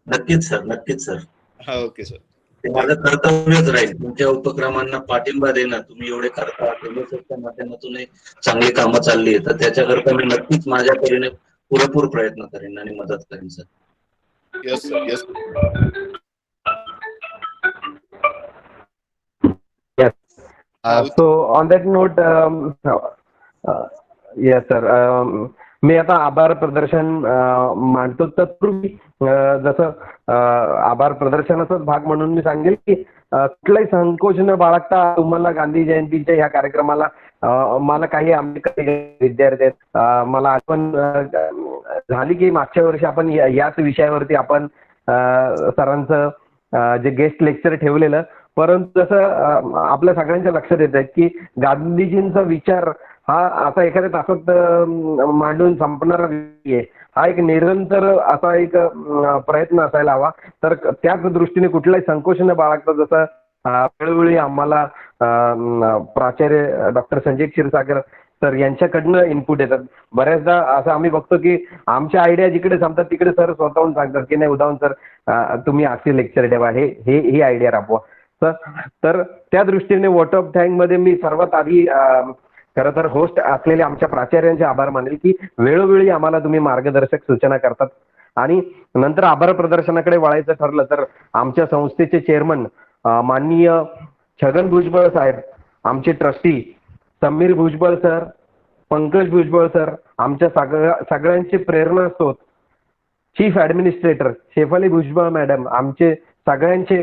नक्कीच सर, नक्कीच सर. हा, ओके सर. ते माझं कर्तव्यच राहील तुमच्या उपक्रमांना पाठिंबा देणं. तुम्ही एवढे करता, च्या माध्यमातून चांगली कामं चालली आहेत, तर त्याच्याकरता मी नक्कीच माझ्या परीने पुरेपूर प्रयत्न करेन आणि मदत करेन sir. Yes sir, yes. So on that note, yes sir, मी आता आभार प्रदर्शन मांडतो. तत्पूर्वी जसं आभार प्रदर्शनाचाच भाग म्हणून मी सांगेल की कुठलाही संकोच न बाळगता तुम्हाला गांधी जयंतीच्या ह्या कार्यक्रमाला मला काही आमचे विद्यार्थी आहेत, मला आठवण झाली की मागच्या वर्षी आपण याच विषयावरती आपण सरांचं जे गेस्ट लेक्चर ठेवलेलं, परंतु जसं आपल्या सगळ्यांच्या लक्षात येत आहे की गांधीजींचा विचार हा असा एखाद्या तासात मांडून संपणारा आहे. हा एक निरंतर असा एक प्रयत्न असायला हवा. तर त्याच दृष्टीने कुठलाही संकोच न बाळगता जसं वेळोवेळी आम्हाला प्राचार्य डॉक्टर संजय क्षीरसागर सर यांच्याकडनं इनपुट येतात. बऱ्याचदा असं आम्ही बघतो की आमच्या आयडिया जिकडे संपतात तिकडे सर स्वतःहून सांगतात की नाही उदाहरण सर तुम्ही असे लेक्चर ठेवा, ही आयडिया राबवा. तर त्या दृष्टीने वॉट ऑफ थँक मध्ये मी सर्वात आधी खरं तर होस्ट असलेले आमच्या प्राचार्यांचे आभार मानेल की वेळोवेळी आम्हाला तुम्ही मार्गदर्शक सूचना करतात. आणि नंतर आभार प्रदर्शनाकडे वळायचं ठरलं तर आमच्या संस्थेचे चेअरमन माननीय छगन भुजबळ साहेब, आमचे trustee Sameer Bhujbal sir, Pankaj Bhujbal sir, आमच्या सगळ्यांचे प्रेरणास्रोत chief administrator Shefali Bhujbal madam, आमचे सगळ्यांचे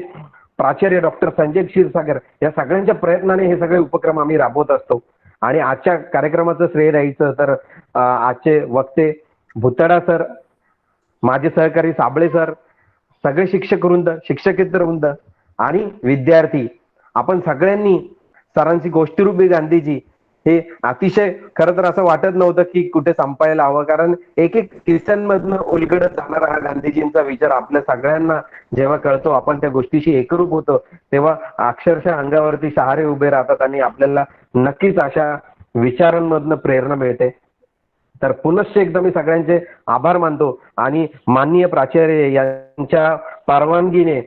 प्राचार्य डॉक्टर संजय क्षीरसागर, या सगळ्यांच्या प्रयत्नाने हे सगळे उपक्रम आम्ही राबवत असतो. आणि आजच्या कार्यक्रमाचं श्रेय द्यायचं तर आजचे वक्ते भुतडा सर, माझे सहकारी साबळे सर, सगळे शिक्षक वृंद, शिक्षकेतर वृंद आणि विद्यार्थी, आपण सगळ्यांनी सरांची गोष्टीरूपी गांधीजी हे अतिशय खरं तर असं वाटत नव्हतं की कुठे संपायला हवं, कारण एक एक किस्सांमधनं उलगडत जाणारा हा गांधीजींचा विचार आपल्या सगळ्यांना जेव्हा कळतो, आपण त्या गोष्टीशी एकरूप होतो, तेव्हा अक्षरशः अंगावरती शहारे उभे राहतात आणि आपल्याला नक्कीच अशा विचारांमधनं प्रेरणा मिळते. तर पुनश्च एकदा मी सगळ्यांचे आभार मानतो आणि माननीय प्राचार्य यांच्या परवानगीने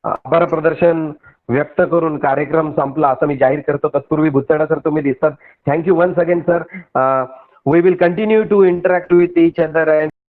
आभार प्रदर्शन व्यक्त करून कार्यक्रम संपला असं मी जाहीर करतो. तत्पूर्वी भुतडा सर तुम्ही दिसतात. Thank you once again sir. We will continue to interact with each other and